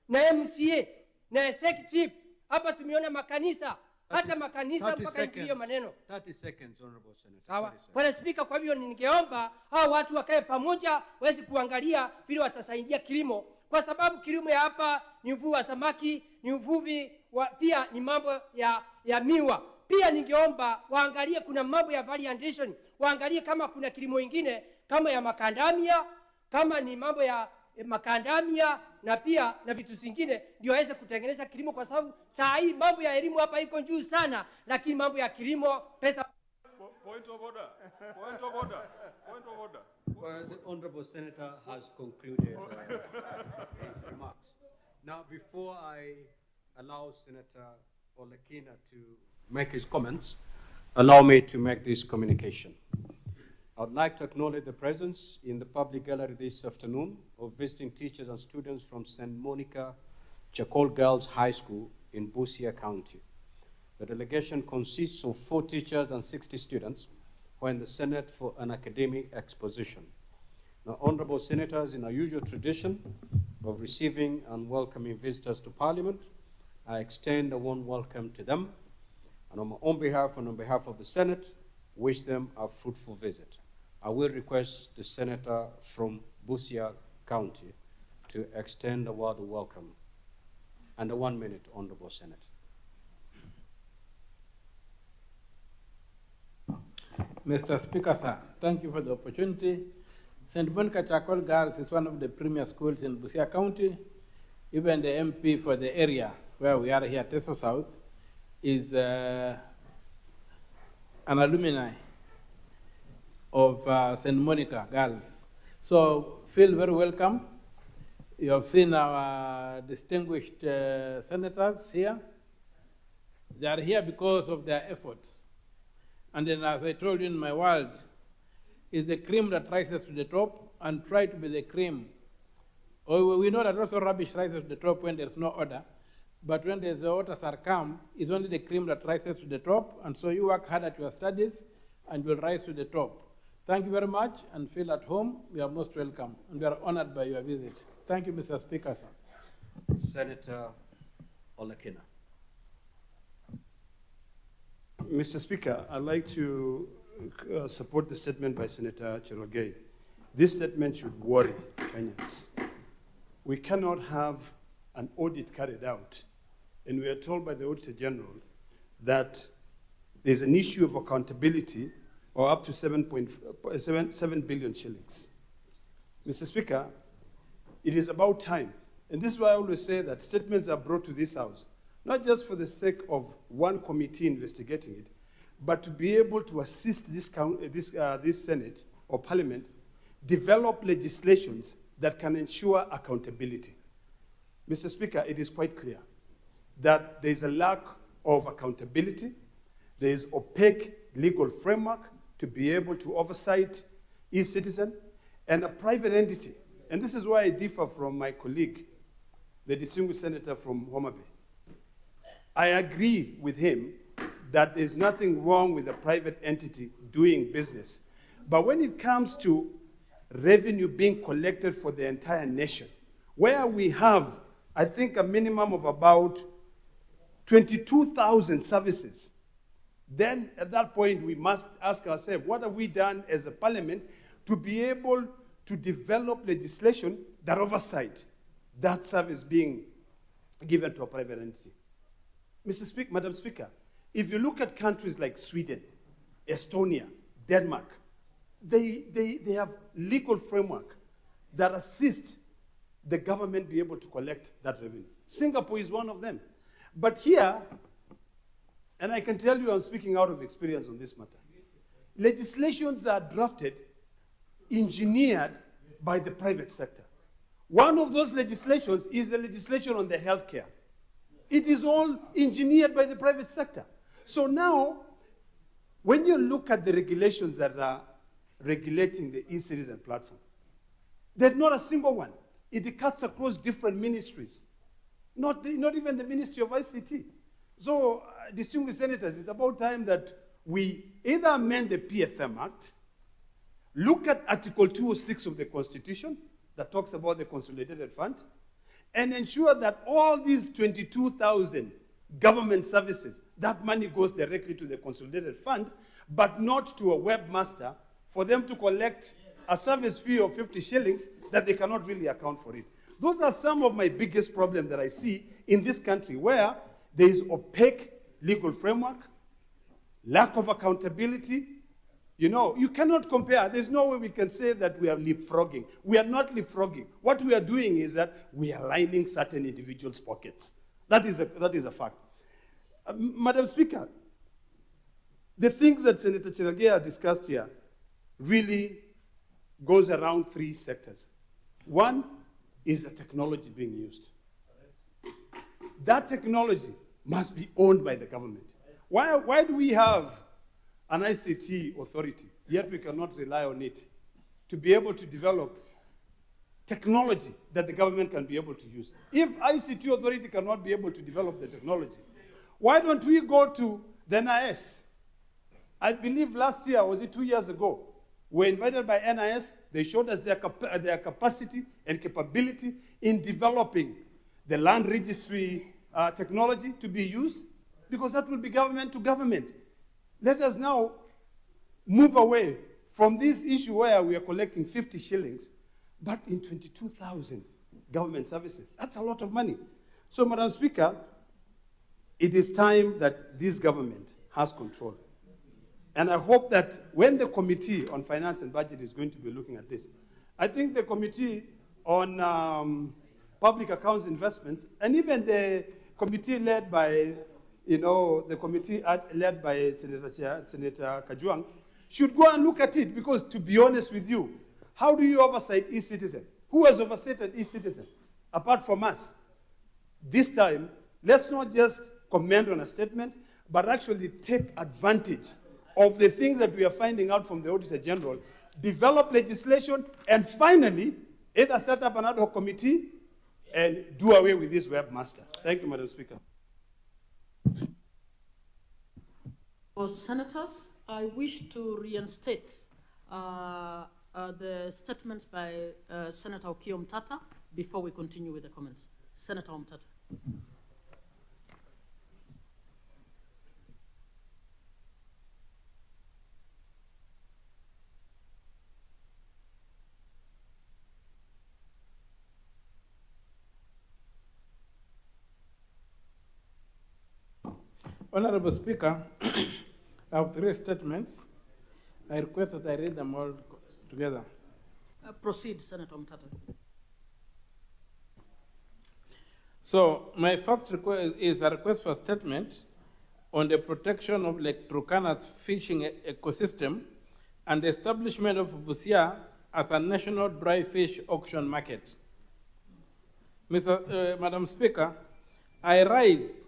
na MCA na executive. Hapa tumeona makanisa, hata makanisa mpaka ndio maneno. 30 seconds, Honorable Senator. Sawa. Bwana Spika, kwa hivyo ningeomba hao watu wakae pamoja, waweze kuangalia vile watasaidia kilimo, kwa sababu kilimo ya hapa ni uvuvi wa samaki, ni uvuvi pia ni mambo ya miwa. Pia ningeomba waangalie kuna mambo ya value addition, waangalie kama kuna kilimo ingine kama ya makandamia, kama ni mambo ya makandamia na pia na vitu zingine, ndio waweze kutengeneza kilimo, kwa sababu saa hii mambo ya elimu hapa iko juu sana, lakini mambo ya kilimo pesa. Point of order. Point of order. Point of order. Well, the Honorable Senator has concluded his remarks. Now, before I allow Senator Olekina to make his comments, allow me to make this communication. I would like to acknowledge the presence in the public gallery this afternoon of visiting teachers and students from St. Monica Chacol Girls High School in Busia County. The delegation consists of 4 teachers and 60 students who are in the Senate for an academic exposition. Now, Honorable Senators, in our usual tradition of receiving and welcoming visitors to Parliament, I extend a warm welcome to them, and on my own behalf and on behalf of the Senate, wish them a fruitful visit. I will request the Senator from Busia County to extend a word of welcome. And 1 minute, Honorable Senator. Mr. Speaker, sir, thank you for the opportunity. St. Monica Chacol Girls is one of the premier schools in Busia County. Even the MP for the area where we are here, Teso South, is an alumni of St. Monica Girls. So feel very welcome. You have seen our distinguished senators here. They are here because of their efforts. And then, as I told you in my world, is the cream that rises to the top, and try to be the cream. We know that also rubbish rises to the top when there's no order, but when there's the orders are calm, it's only the cream that rises to the top, and so you work hard at your studies, and you'll rise to the top. Thank you very much, and feel at home. We are most welcome, and we are honored by your visit. Thank you, Mr. Speaker, sir. Senator Olekina. Mr. Speaker, I'd like to support the statement by Senator Cherogei. This statement should worry Kenyans. We cannot have an audit carried out, and we are told by the Auditor General that there's an issue of accountability or up to 7 billion shillings. Mr. Speaker, it is about time, and this is why I always say that statements are brought to this House, not just for the sake of one committee investigating it, but to be able to assist this Senate or Parliament develop legislations that can ensure accountability. Mr. Speaker, it is quite clear that there is a lack of accountability. There is opaque legal framework to be able to oversight e-citizen, and a private entity. And this is why I differ from my colleague, the distinguished senator from Homa Bay. I agree with him that there's nothing wrong with a private entity doing business. But when it comes to revenue being collected for the entire nation, where we have, I think, a minimum of about 22,000 services, then at that point we must ask ourselves, what have we done as a parliament to be able to develop legislation that oversight that service being given to a private entity? Madam Speaker, if you look at countries like Sweden, Estonia, Denmark, they have legal framework that assist the government be able to collect that revenue. Singapore is one of them. But here, and I can tell you I'm speaking out of experience on this matter, legislations are drafted, engineered by the private sector. One of those legislations is the legislation on the healthcare. It is all engineered by the private sector. So now, when you look at the regulations that are regulating the e-citizen platform, there's not a single one. It cuts across different ministries, not even the Ministry of ICT. So, distinguished senators, it's about time that we either amend the PFM Act, look at Article 206 of the Constitution that talks about the Consolidated Fund, and ensure that all these 22,000 government services, that money goes directly to the Consolidated Fund, but not to a webmaster for them to collect a service fee of 50 shillings that they cannot really account for it. Those are some of my biggest problems that I see in this country, where there is opaque legal framework, lack of accountability. You know, you cannot compare. There's no way we can say that we are leapfrogging. We are not leapfrogging. What we are doing is that we are lining certain individuals' pockets. That is a fact. Madam Speaker, the things that Senator Chiragea discussed here really goes around three sectors. One is the technology being used. That technology must be owned by the government. Why do we have an ICT authority, yet we cannot rely on it to be able to develop technology that the government can be able to use? If ICT authority cannot be able to develop the technology, why don't we go to the NIS? I believe last year, was it 2 years ago, we were invited by NIS. They showed us their capacity and capability in developing the land registry technology to be used, because that will be government to government. Let us now move away from this issue where we are collecting 50 shillings, but in 22,000 government services. That's a lot of money. So, Madam Speaker, it is time that this government has control. And I hope that when the Committee on Finance and Budget is going to be looking at this, I think the Committee on Public Accounts Investments, and even the committee led by, the committee led by Senator Kajwang, should go and look at it, because to be honest with you, how do you oversight e-citizen? Who has oversighted e-citizen apart from us? This time, let's not just comment on a statement, but actually take advantage of the things that we are finding out from the Auditor General, develop legislation, and finally, either set up an ad hoc committee and do away with this webmaster. Thank you, Madam Speaker. For senators, I wish to reinstate the statements by Senator Okiya Omtata before we continue with the comments. Senator Omtata. Honorable Speaker, I have three statements. I request that I read them all together. Proceed, Senator Omtata. So my first request is a request for a statement on the protection of Lake Turkana's fishing ecosystem and the establishment of Busia as a national dry fish auction market. Madam Speaker, I rise,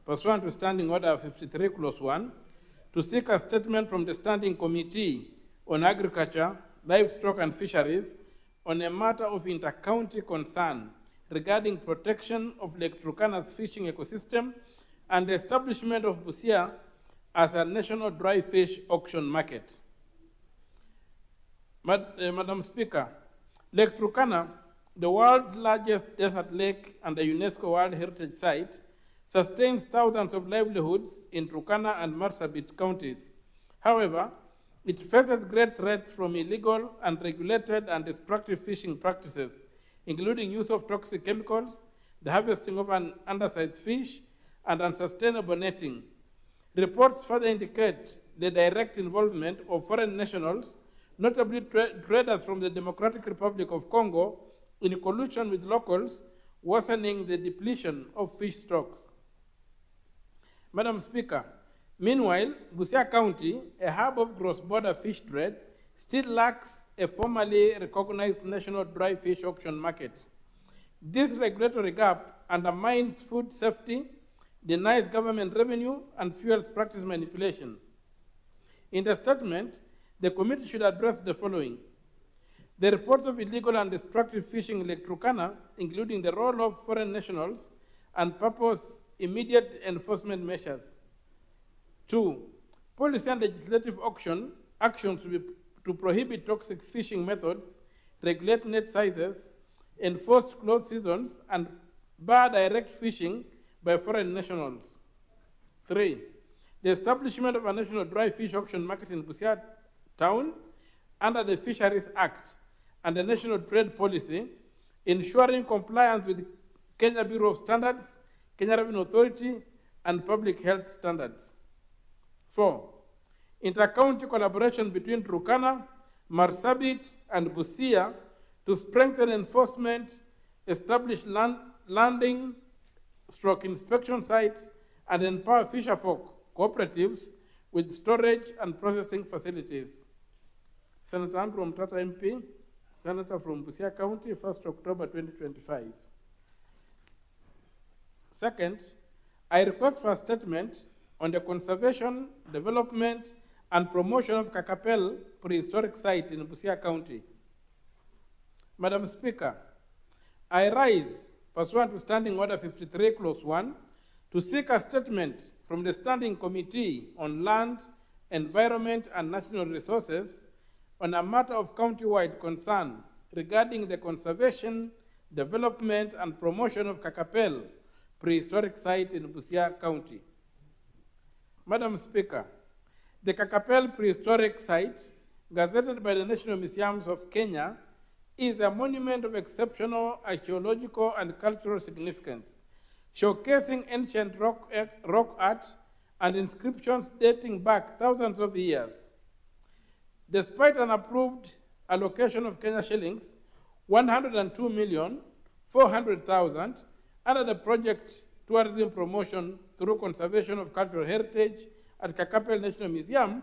pursuant to Standing Order 53 Clause 1, to seek a statement from the Standing Committee on Agriculture, Livestock and Fisheries on a matter of inter-county concern regarding protection of Lake Turkana's fishing ecosystem and the establishment of Busia as a national dry fish auction market. Madam Speaker, Lake Turkana, the world's largest desert lake and a UNESCO World Heritage Site, sustains thousands of livelihoods in Turkana and Marsabit counties. However, it faces great threats from illegal, unregulated, and destructive fishing practices, including use of toxic chemicals, the harvesting of an undersized fish, and unsustainable netting. Reports further indicate the direct involvement of foreign nationals, notably traders from the Democratic Republic of Congo, in collusion with locals, worsening the depletion of fish stocks. Madam Speaker, meanwhile, Busia County, a hub of cross-border fish trade, still lacks a formally recognized national dry fish auction market. This regulatory gap undermines food safety, denies government revenue, and fuels practice manipulation. In the statement, the committee should address the following. The reports of illegal and destructive fishing in Lake Turkana, including the role of foreign nationals, and purpose immediate enforcement measures. 2, policy and legislative actions to prohibit toxic fishing methods, regulate net sizes, enforce closed seasons, and bar direct fishing by foreign nationals. 3, the establishment of a national dry fish auction market in Busia town under the Fisheries Act and the National Trade Policy, ensuring compliance with Kenya Bureau of Standards, Kenya Revenue Authority, and public health standards. 4, inter-county collaboration between Turkana, Marsabit, and Busia to strengthen enforcement, establish landing, inspection sites, and empower fisherfolk cooperatives with storage and processing facilities. Senator Andrew Mtata MP, Senator from Busia County, 1st October 2025. Second, I request for a statement on the conservation, development, and promotion of Kakapel prehistoric site in Busia County. Madam Speaker, I rise, pursuant to Standing Order 53, Clause 1, to seek a statement from the Standing Committee on Land, Environment, and Natural Resources on a matter of county-wide concern regarding the conservation, development, and promotion of Kakapel prehistoric site in Busia County. Madam Speaker, the Kakapel prehistoric site, gazetted by the National Museums of Kenya, is a monument of exceptional archaeological and cultural significance, showcasing ancient rock art and inscriptions dating back thousands of years. Despite an approved allocation of Kenya shillings 102,400,000 under the project Tourism Promotion through Conservation of Cultural Heritage at Kakapel National Museum,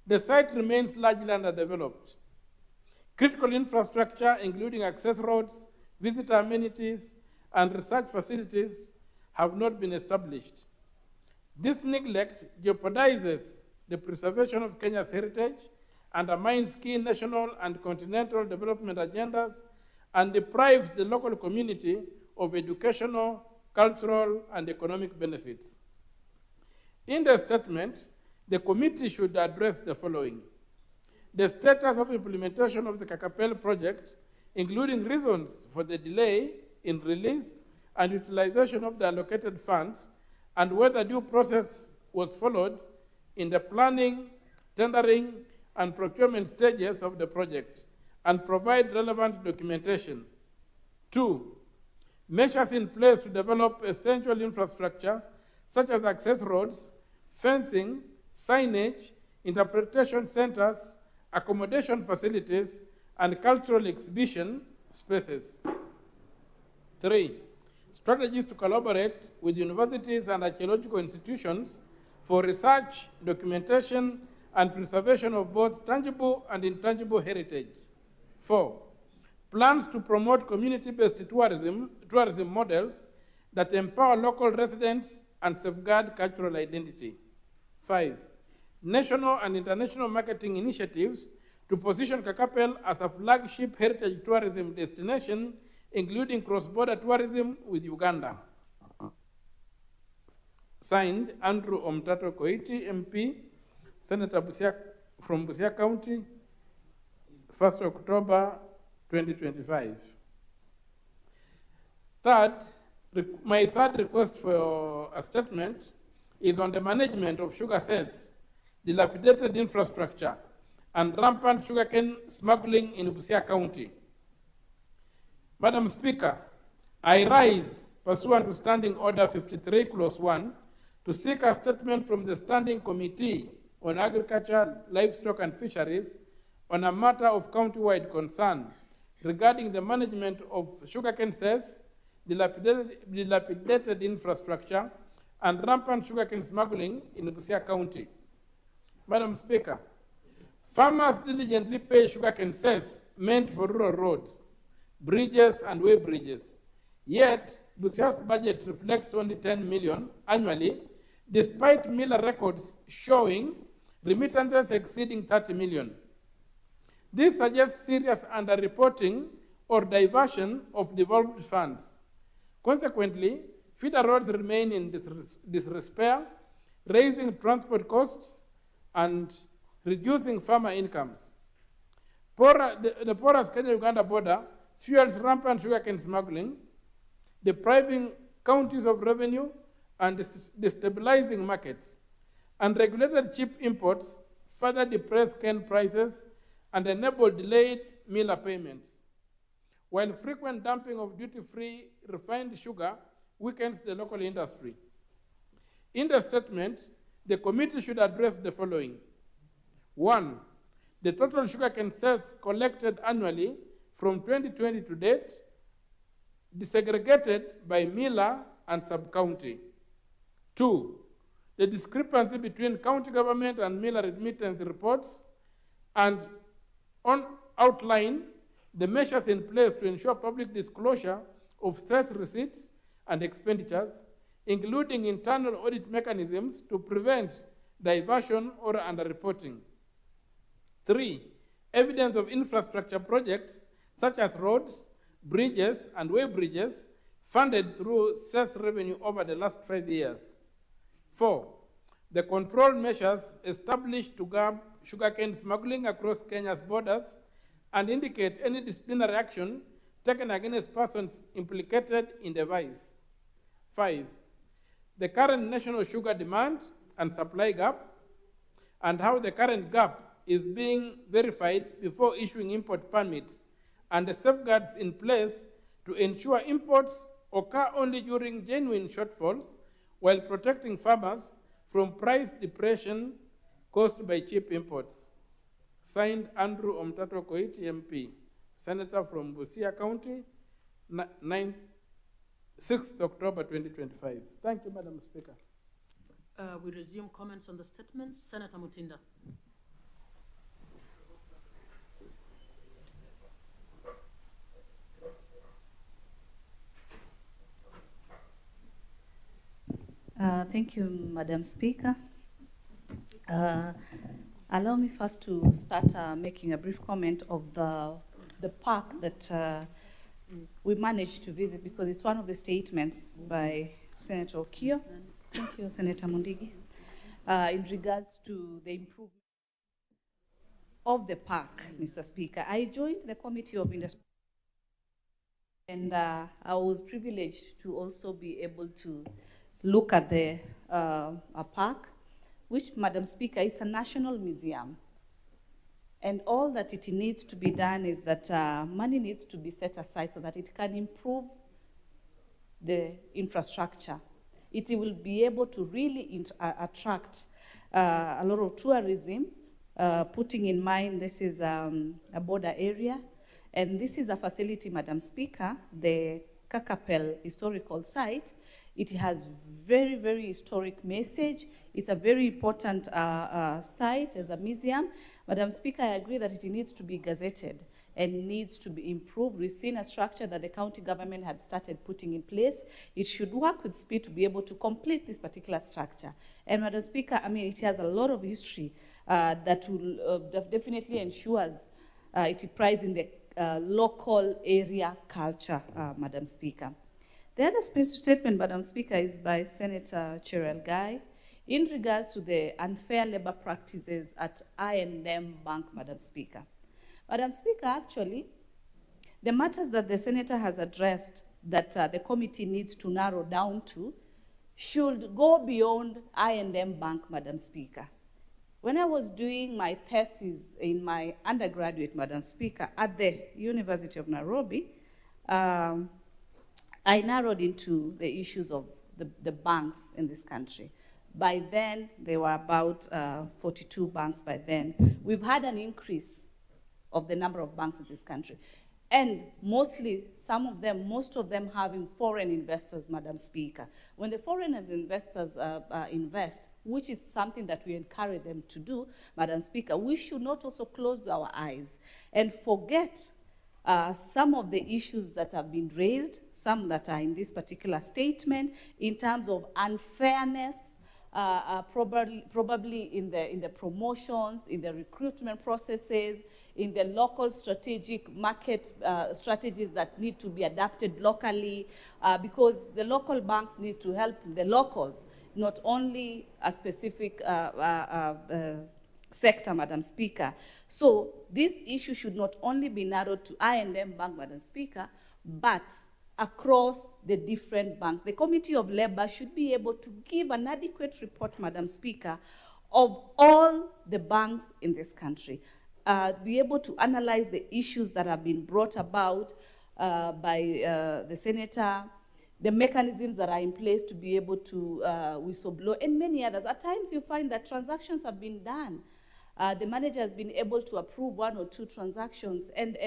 the site remains largely underdeveloped. Critical infrastructure, including access roads, visitor amenities, and research facilities, have not been established. This neglect jeopardizes the preservation of Kenya's heritage, undermines key national and continental development agendas, and deprives the local community of educational, cultural, and economic benefits. In the statement, the committee should address the following. The status of implementation of the Kakapel project, including reasons for the delay in release and utilization of the allocated funds, and whether due process was followed in the planning, tendering, and procurement stages of the project, and provide relevant documentation. 2, measures in place to develop essential infrastructure, such as access roads, fencing, signage, interpretation centers, accommodation facilities, and cultural exhibition spaces. 3, strategies to collaborate with universities and archaeological institutions for research, documentation, and preservation of both tangible and intangible heritage. 4, plans to promote community-based tourism models that empower local residents and safeguard cultural identity. 5, national and international marketing initiatives to position Kakapel as a flagship heritage tourism destination, including cross-border tourism with Uganda. Signed, Andrew Omtato Koiti, MP, Senator from Busia County, 1st October 2025. My third request for a statement is on the management of sugar cess, dilapidated infrastructure, and rampant sugarcane smuggling in Busia County. Madam Speaker, I rise pursuant to Standing Order 53, Clause 1, to seek a statement from the Standing Committee on Agriculture, Livestock and Fisheries on a matter of county-wide concern regarding the management of sugarcane cess, dilapidated infrastructure, and rampant sugarcane smuggling in Busia County. Madam Speaker, farmers diligently pay sugarcane cess meant for rural roads, bridges, and way bridges. Yet, Busia's budget reflects only 10 million annually, despite miller records showing remittances exceeding 30 million. This suggests serious underreporting or diversion of devolved funds. Consequently, feeder roads remain in disrepair, raising transport costs and reducing farmer incomes. The porous Kenya-Uganda border fuels rampant sugarcane smuggling, depriving counties of revenue and destabilizing markets. Unregulated cheap imports further depress cane prices and enable delayed miller payments, while frequent dumping of duty-free refined sugar weakens the local industry. In the statement, the committee should address the following. 1, the total sugarcane cess collected annually from 2020 to date, desegregated by miller and sub-county. 2, the discrepancy between county government and miller remittance reports, and outline the measures in place to ensure public disclosure of cess receipts and expenditures, including internal audit mechanisms to prevent diversion or underreporting. 3, evidence of infrastructure projects such as roads, bridges, and way bridges funded through cess revenue over the last 5 years. 4, the control measures established to curb sugarcane smuggling across Kenya's borders and indicate any disciplinary action taken against persons implicated in the vice. 5, the current national sugar demand and supply gap, and how the current gap is being verified before issuing import permits, and the safeguards in place to ensure imports occur only during genuine shortfalls while protecting farmers from price depression caused by cheap imports. Signed, Andrew Omtato Koiti, MP, Senator from Busia County, 6th October 2025. Thank you, Madam Speaker. We resume comments on the statements. Senator Mutinda. Thank you, Madam Speaker. Allow me first to start making a brief comment of the park that we managed to visit, because it's one of the statements by Senator Okio. Thank you, Senator Mundigi. In regards to the improvement of the park, Mr. Speaker, I joined the Committee of Industry, and I was privileged to also be able to look at the a park, which, Madam Speaker, it's a national museum. And all that it needs to be done is that money needs to be set aside so that it can improve the infrastructure. It will be able to really attract a lot of tourism, putting in mind this is a border area. And this is a facility, Madam Speaker, the Kakapel historical site It has very, very historic message. It's a very important site as a museum. Madam Speaker, I agree that it needs to be gazetted and needs to be improved. We've seen a structure that the county government had started putting in place. It should work with speed to be able to complete this particular structure. And Madam Speaker, I mean, it has a lot of history that will that definitely ensures it prides in the local area culture, Madam Speaker. The other statement, Madam Speaker, is by Senator Cherelgai in regards to the unfair labor practices at I&M Bank, Madam Speaker. Madam Speaker, actually, the matters that the Senator has addressed that the committee needs to narrow down to should go beyond I&M Bank, Madam Speaker. When I was doing my thesis in my undergraduate, Madam Speaker, at the University of Nairobi, I narrowed into the issues of the banks in this country. By then, there were about 42 banks by then. We've had an increase of the number of banks in this country. And mostly, most of them having foreign investors, Madam Speaker. When the foreign investors invest, which is something that we encourage them to do, Madam Speaker, we should not also close our eyes and forget some of the issues that have been raised, some that are in this particular statement, in terms of unfairness, probably in the promotions, in the recruitment processes, in the local strategic market strategies that need to be adapted locally, because the local banks need to help the locals, not only a specific sector, Madam Speaker. So this issue should not only be narrowed to I&M Bank, Madam Speaker, but across the different banks. The Committee of Labor should be able to give an adequate report, Madam Speaker, of all the banks in this country. Be able to analyze the issues that have been brought about by the Senator, the mechanisms that are in place to be able to whistleblow, and many others. At times you find that transactions have been done. The manager has been able to approve 1 or 2 transactions, and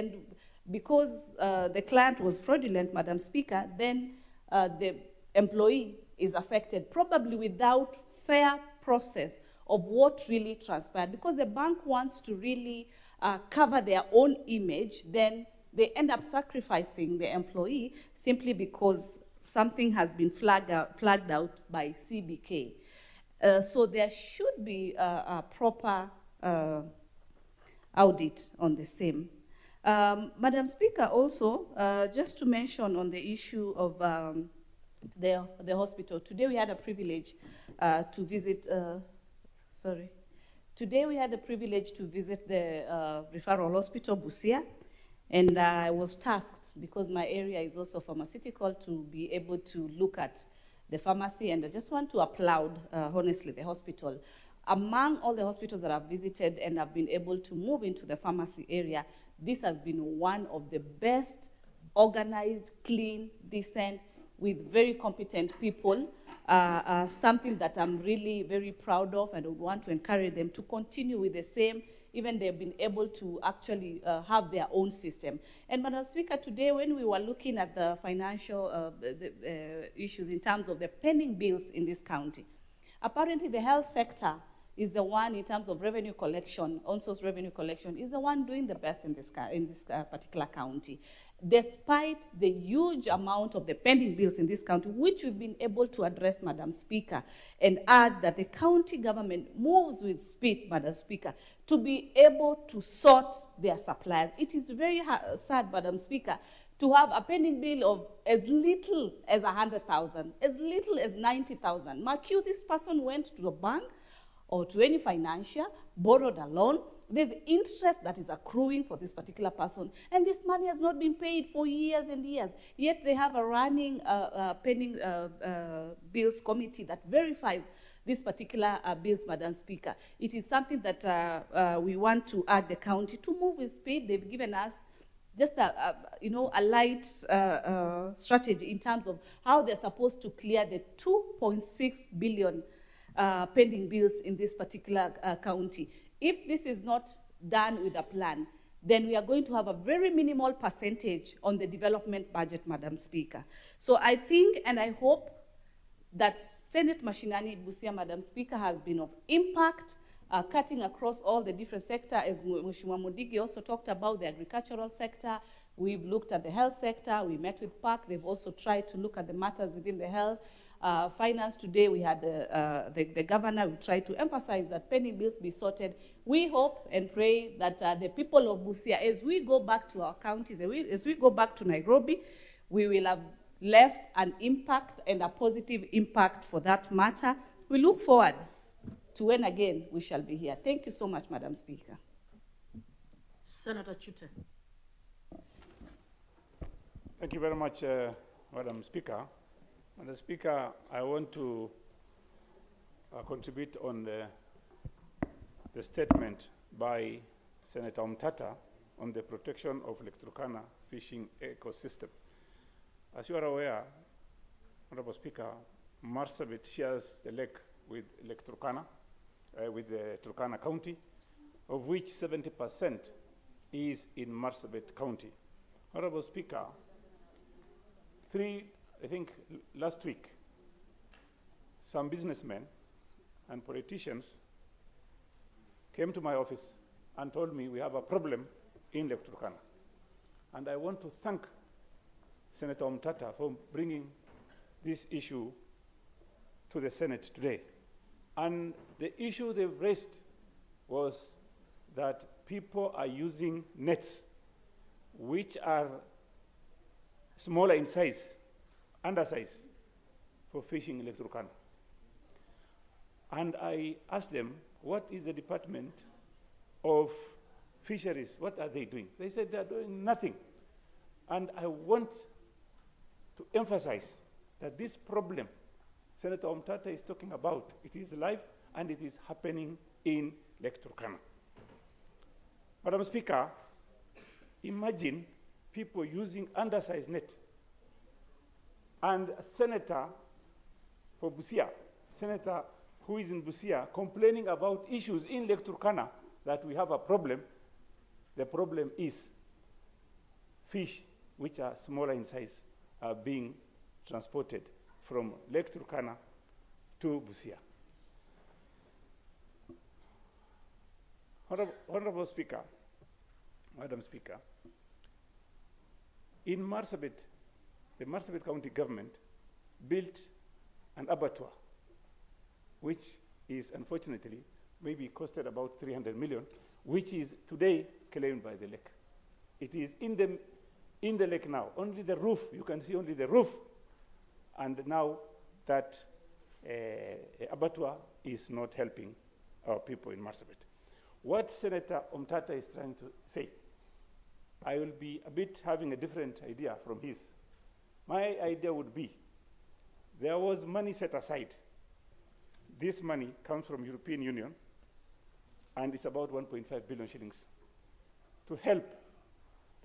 because the client was fraudulent, Madam Speaker, then the employee is affected, probably without fair process of what really transpired. Because the bank wants to really cover their own image, then they end up sacrificing the employee simply because something has been flagged out by CBK. So there should be a proper audit on the same. Madam Speaker, also, just to mention on the issue of the hospital, today we had a privilege to visit, Today we had the privilege to visit the referral hospital, Busia, and I was tasked, because my area is also pharmaceutical, to be able to look at the pharmacy, and I just want to applaud, honestly, the hospital. Among all the hospitals that I've visited and I've been able to move into the pharmacy area, this has been one of the best organized, clean, decent, with very competent people, something that I'm really very proud of, and I would want to encourage them to continue with the same. Even they've been able to actually have their own system. And Madam Speaker, today when we were looking at the financial issues in terms of the pending bills in this county, apparently the health sector is the one, in terms of revenue collection, on-source revenue collection, is the one doing the best in this particular county. Despite the huge amount of the pending bills in this county, which we've been able to address, Madam Speaker, and add that the county government moves with speed, Madam Speaker, to be able to sort their suppliers. It is very sad, Madam Speaker, to have a pending bill of as little as 100,000, as little as 90,000. Mark you, this person went to a bank or to any financier, borrowed a loan. There's interest that is accruing for this particular person, and this money has not been paid for years and years. Yet they have a running pending bills committee that verifies these particular bills, Madam Speaker. It is something that we want to add the county to move with speed. They've given us just a light strategy in terms of how they're supposed to clear the 2.6 billion pending bills in this particular county. If this is not done with a plan, then we are going to have a very minimal percentage on the development budget, Madam Speaker. So I think and I hope that Senate Mashinani in Busia, Madam Speaker, has been of impact, cutting across all the different sectors. As Mheshimiwa Mudigi also talked about the agricultural sector, we've looked at the health sector, we met with PAC, they've also tried to look at the matters within the health. Finance today, we had the governor, we tried to emphasize that pending bills be sorted. We hope and pray that the people of Busia, as we go back to our counties, as we go back to Nairobi, we will have left an impact and a positive impact for that matter. We look forward to when again we shall be here. Thank you so much, Madam Speaker. Senator Chute. Thank you very much, Madam Speaker. Madam Speaker, I want to contribute on the statement by Senator Omtata on the protection of Lake Turkana fishing ecosystem. As you are aware, Honorable Speaker, Marsabit shares the lake with Lake Turkana, with the Turkana County, of which 70% is in Marsabit County. Honorable Speaker, I think last week, some businessmen and politicians came to my office and told me we have a problem in Lake Turkana. And I want to thank Senator Omtata for bringing this issue to the Senate today. And the issue they raised was that people are using nets which are smaller in size, undersize, for fishing in Lake Turkana. And I asked them, what is the Department of Fisheries, what are they doing? They said they are doing nothing. And I want to emphasize that this problem Senator Omtata is talking about, it is live and it is happening in Lake Turkana. Madam Speaker, imagine people using undersized net and a senator for Busia, senator who is in Busia, complaining about issues in Lake Turkana that we have a problem. The problem is fish which are smaller in size are being transported from Lake Turkana to Busia. Honorable Speaker, Madam Speaker, in Marsabit, the Marsabit County government built an abattoir, which is unfortunately maybe costed about 300 million, which is today claimed by the lake. It is in the lake now, only the roof, you can see only the roof. And now that abattoir is not helping our people in Marsabit. What Senator Omtata is trying to say, I will be a bit having a different idea from his. My idea would be, there was money set aside. This money comes from European Union, and it's about 1.5 billion shillings to help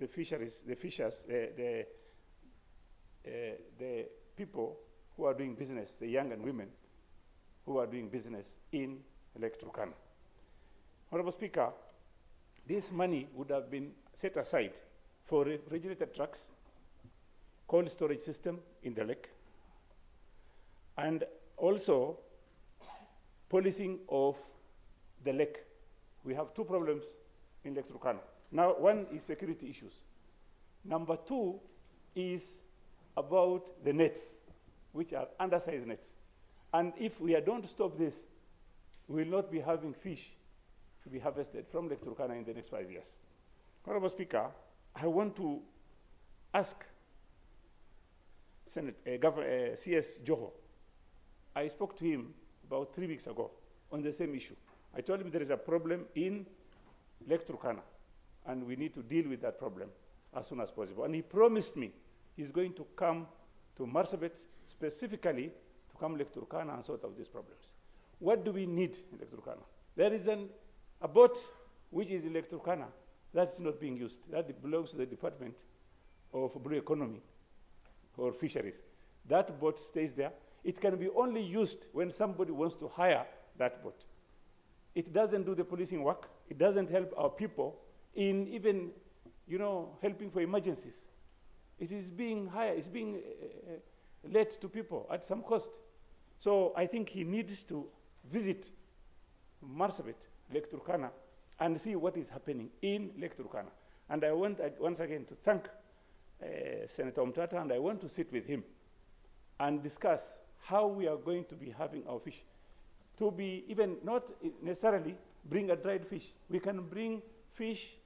the fisheries, the fishers, the people who are doing business, the young and women who are doing business in Lake Turkana. Honorable Speaker, this money would have been set aside for refrigerated trucks, cold storage system in the lake, and also policing of the lake. We have two problems in Lake Turkana. Now, one is security issues. Number two is about the nets, which are undersized nets. And if we don't stop this, we will not be having fish to be harvested from Lake Turkana in the next 5 years. Honorable Speaker, I want to ask CS Joho. I spoke to him about 3 weeks ago on the same issue. I told him there is a problem in Lake Turkana, and we need to deal with that problem as soon as possible. And he promised me he's going to come to Marsabit specifically to come Lake Turkana and sort out these problems. What do we need in Lake Turkana? There is a boat which is in Lake Turkana that's not being used. That belongs to the Department of Blue Economy or Fisheries. That boat stays there. It can be only used when somebody wants to hire that boat. It doesn't do the policing work. It doesn't help our people in even, helping for emergencies. It is being hired, it's being let to people at some cost. So I think he needs to visit Marsabit, Lake Turkana, and see what is happening in Lake Turkana. And I want once again to thank Senator Omtata, and I want to sit with him and discuss how we are going to be having our fish. To be even not necessarily bring a dried fish. We can bring fish.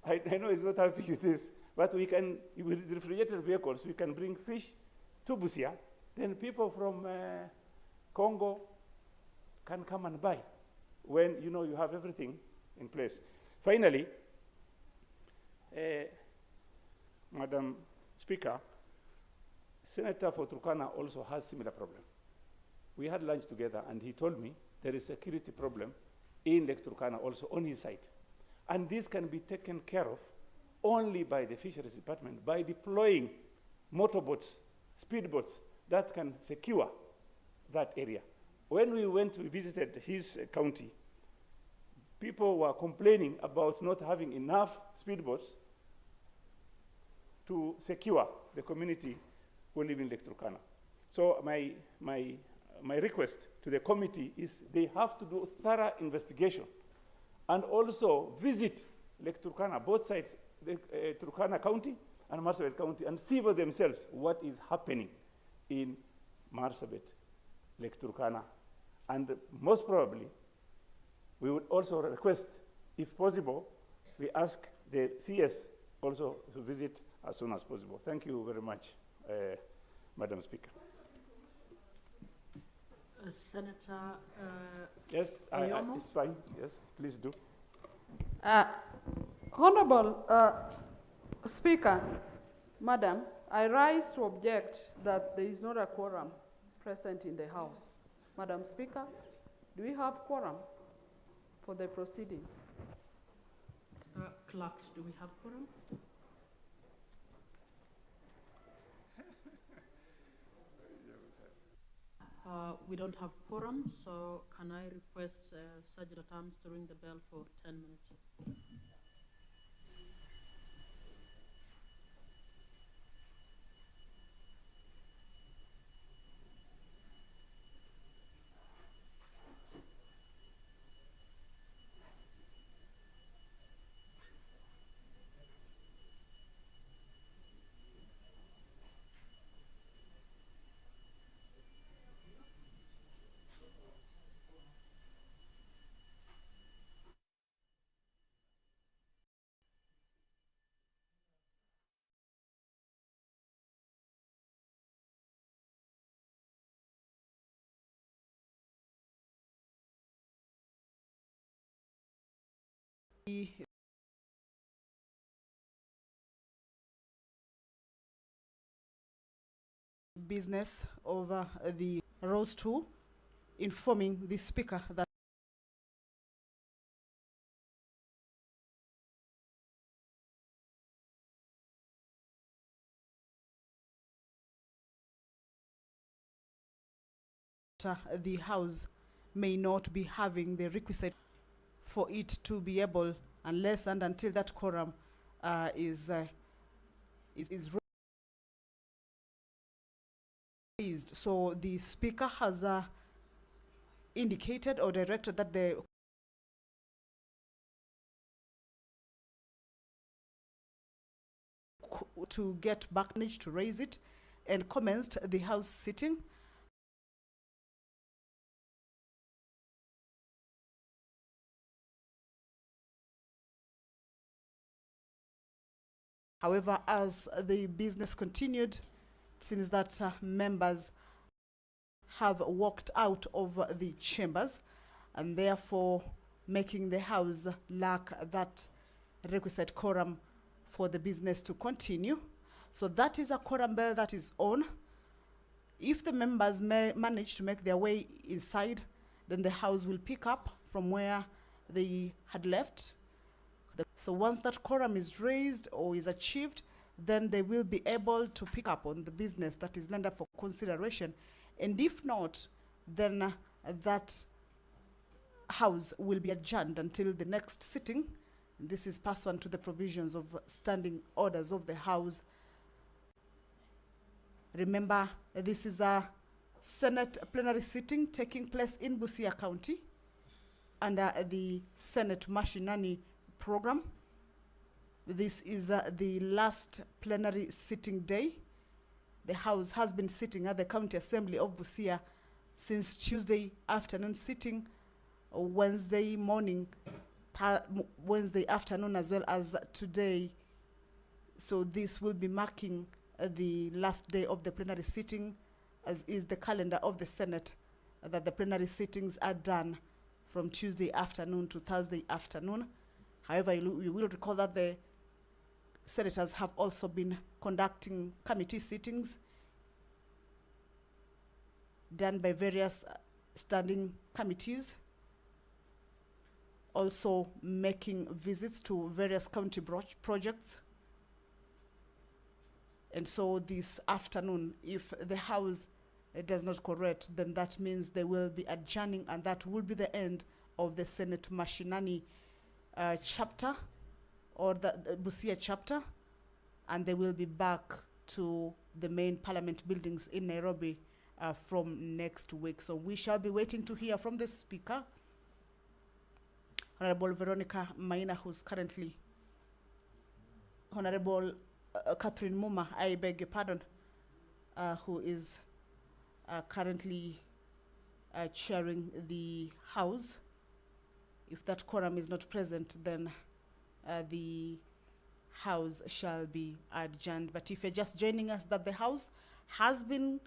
I know it's not happy with this, but we can, with refrigerated vehicles, we can bring fish to Busia. Then people from Congo can come and buy when you have everything in place. Finally, Madam Speaker, Senator for Turkana also has similar problem. We had lunch together, and he told me there is a security problem in Lake Turkana also on his side. And this can be taken care of only by the Fisheries Department by deploying motorboats, speedboats that can secure that area. When we visited his county, people were complaining about not having enough speedboats to secure the community who live in Lake Turkana. So my request to the committee is they have to do thorough investigation and also visit Lake Turkana, both sides, Turkana County and Marsabit County, and see for themselves what is happening in Marsabit, Lake Turkana. And most probably, we would also request, if possible, we ask the CS also to visit as soon as possible. Thank you very much, Madam Speaker. Senator yes, Oyomo? It's fine. Yes, please do. Honorable Speaker, Madam, I rise to object that there is not a quorum present in the House. Madam Speaker, do we have quorum for the proceedings? Clerks, do we have quorum? We don't have quorum, so can I request Sergeant at Arms to ring the bell for 10 minutes? Business over the Rose 2, informing the Speaker that the House may not be having the requisite for it to be able, unless and until that quorum is raised. So the Speaker has indicated or directed that the to get back to raise it and commenced the House sitting. However, as the business continued, it seems that members have walked out of the chambers, and therefore making the House lack that requisite quorum for the business to continue. So that is a quorum bell that is on. If the members may manage to make their way inside, then the House will pick up from where they had left. So once that quorum is raised or is achieved, then they will be able to pick up on the business that is lined up for consideration. And if not, then that House will be adjourned until the next sitting. And this is pursuant to the provisions of standing orders of the House. Remember, this is a Senate plenary sitting taking place in Busia County under the Senate Mashinani program. This is the last plenary sitting day. The House has been sitting at the County Assembly of Busia since Tuesday afternoon, sitting Wednesday morning, Wednesday afternoon, as well as today. So this will be marking the last day of the plenary sitting, as is the calendar of the Senate, that the plenary sittings are done from Tuesday afternoon to Thursday afternoon. However, you will recall that the senators have also been conducting committee sittings done by various standing committees, also making visits to various county projects. And so this afternoon, if the House does not correct, then that means they will be adjourning, and that will be the end of the Senate Mashinani chapter, or the Busia chapter, and they will be back to the main parliament buildings in Nairobi from next week. So we shall be waiting to hear from the Speaker, Honorable Veronica Maina, who's currently, Honorable Catherine Muma, I beg your pardon, who is currently chairing the House. If that quorum is not present, then the House shall be adjourned. But if you're just joining us, that the House has been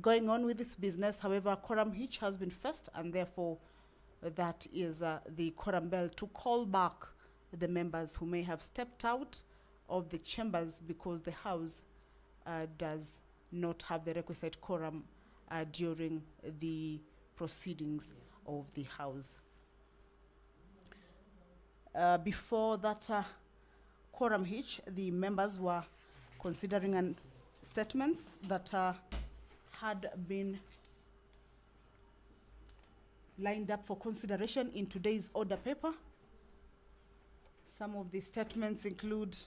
going on with its business. However, quorum hitch has been faced, and therefore that is the quorum bell to call back the members who may have stepped out of the chambers because the House does not have the requisite quorum during the proceedings of the House. Before that quorum hitch, the members were considering statements that had been lined up for consideration in today's order paper. Some of the statements include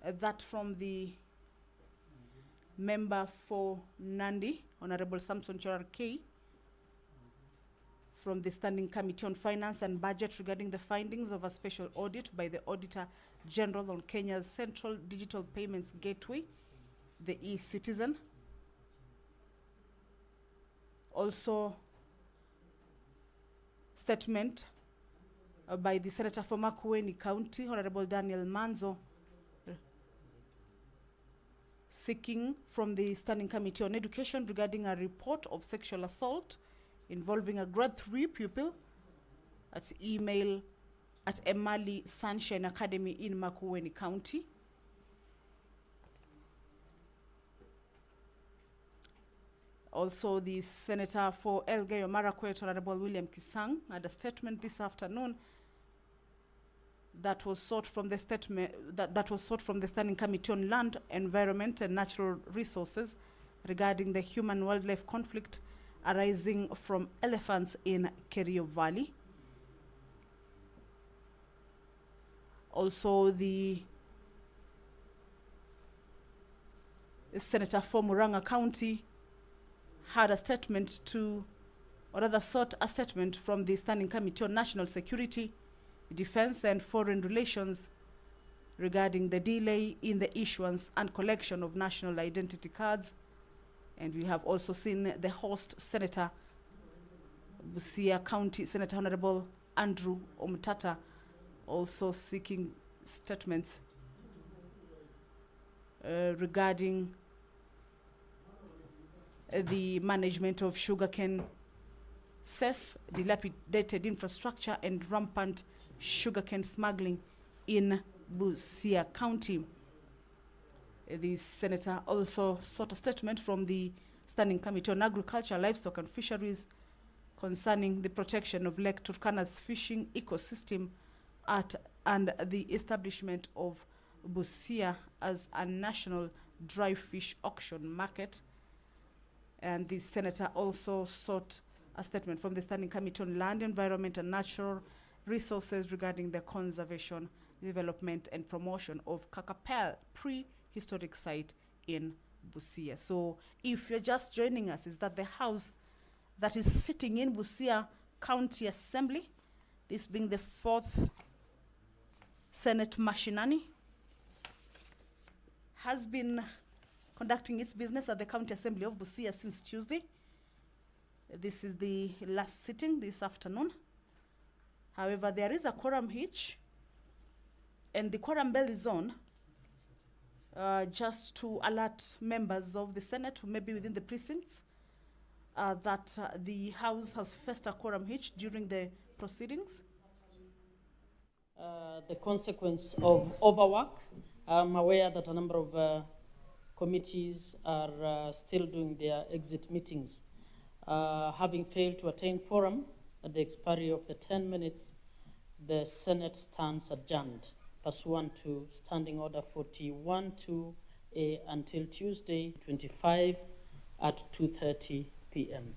that from the member for Nandi, Honorable Samson Cherarkei, from the Standing Committee on Finance and Budget regarding the findings of a special audit by the Auditor General on Kenya's Central Digital Payments Gateway, the e-Citizen. Also, statement by the Senator for Makueni County, Honorable Daniel Manzo, seeking from the Standing Committee on Education regarding a report of sexual assault involving a grade 3 pupil at email at Emali Sunshine Academy in Makueni County. Also, the Senator for Elgeyo Marakwet, Honorable William Kisang, had a statement this afternoon that was sought from the Standing Committee on Land, Environment and Natural Resources regarding the human-wildlife conflict arising from elephants in Kerio Valley. Also, the Senator for Murang'a County had a statement sought a statement from the Standing Committee on National Security, Defense and Foreign Relations regarding the delay in the issuance and collection of national identity cards. And we have also seen the host Senator, Busia County Senator Honorable Andrew Omtata, also seeking statements regarding the management of sugarcane cess, dilapidated infrastructure, and rampant sugarcane smuggling in Busia County. The senator also sought a statement from the Standing Committee on Agriculture, Livestock and Fisheries concerning the protection of Lake Turkana's fishing ecosystem and the establishment of Busia as a national dry fish auction market. And the senator also sought a statement from the Standing Committee on Land, Environment and Natural Resources regarding the conservation, development and promotion of Kakapel prehistoric site in Busia. So if you're just joining us, is that the house that is sitting in Busia County Assembly, this being the 4th Senate Mashinani, has been conducting its business at the County Assembly of Busia since Tuesday. This is the last sitting this afternoon. However, there is a quorum hitch, and the quorum bell is on just to alert members of the Senate who may be within the precincts that the House has faced a quorum hitch during the proceedings. The consequence of overwork. I'm aware that a number of committees are still doing their exit meetings. Having failed to attain quorum at the expiry of the 10 minutes, the Senate stands adjourned pursuant to Standing Order 41-2A until Tuesday 25 at 2:30 p.m.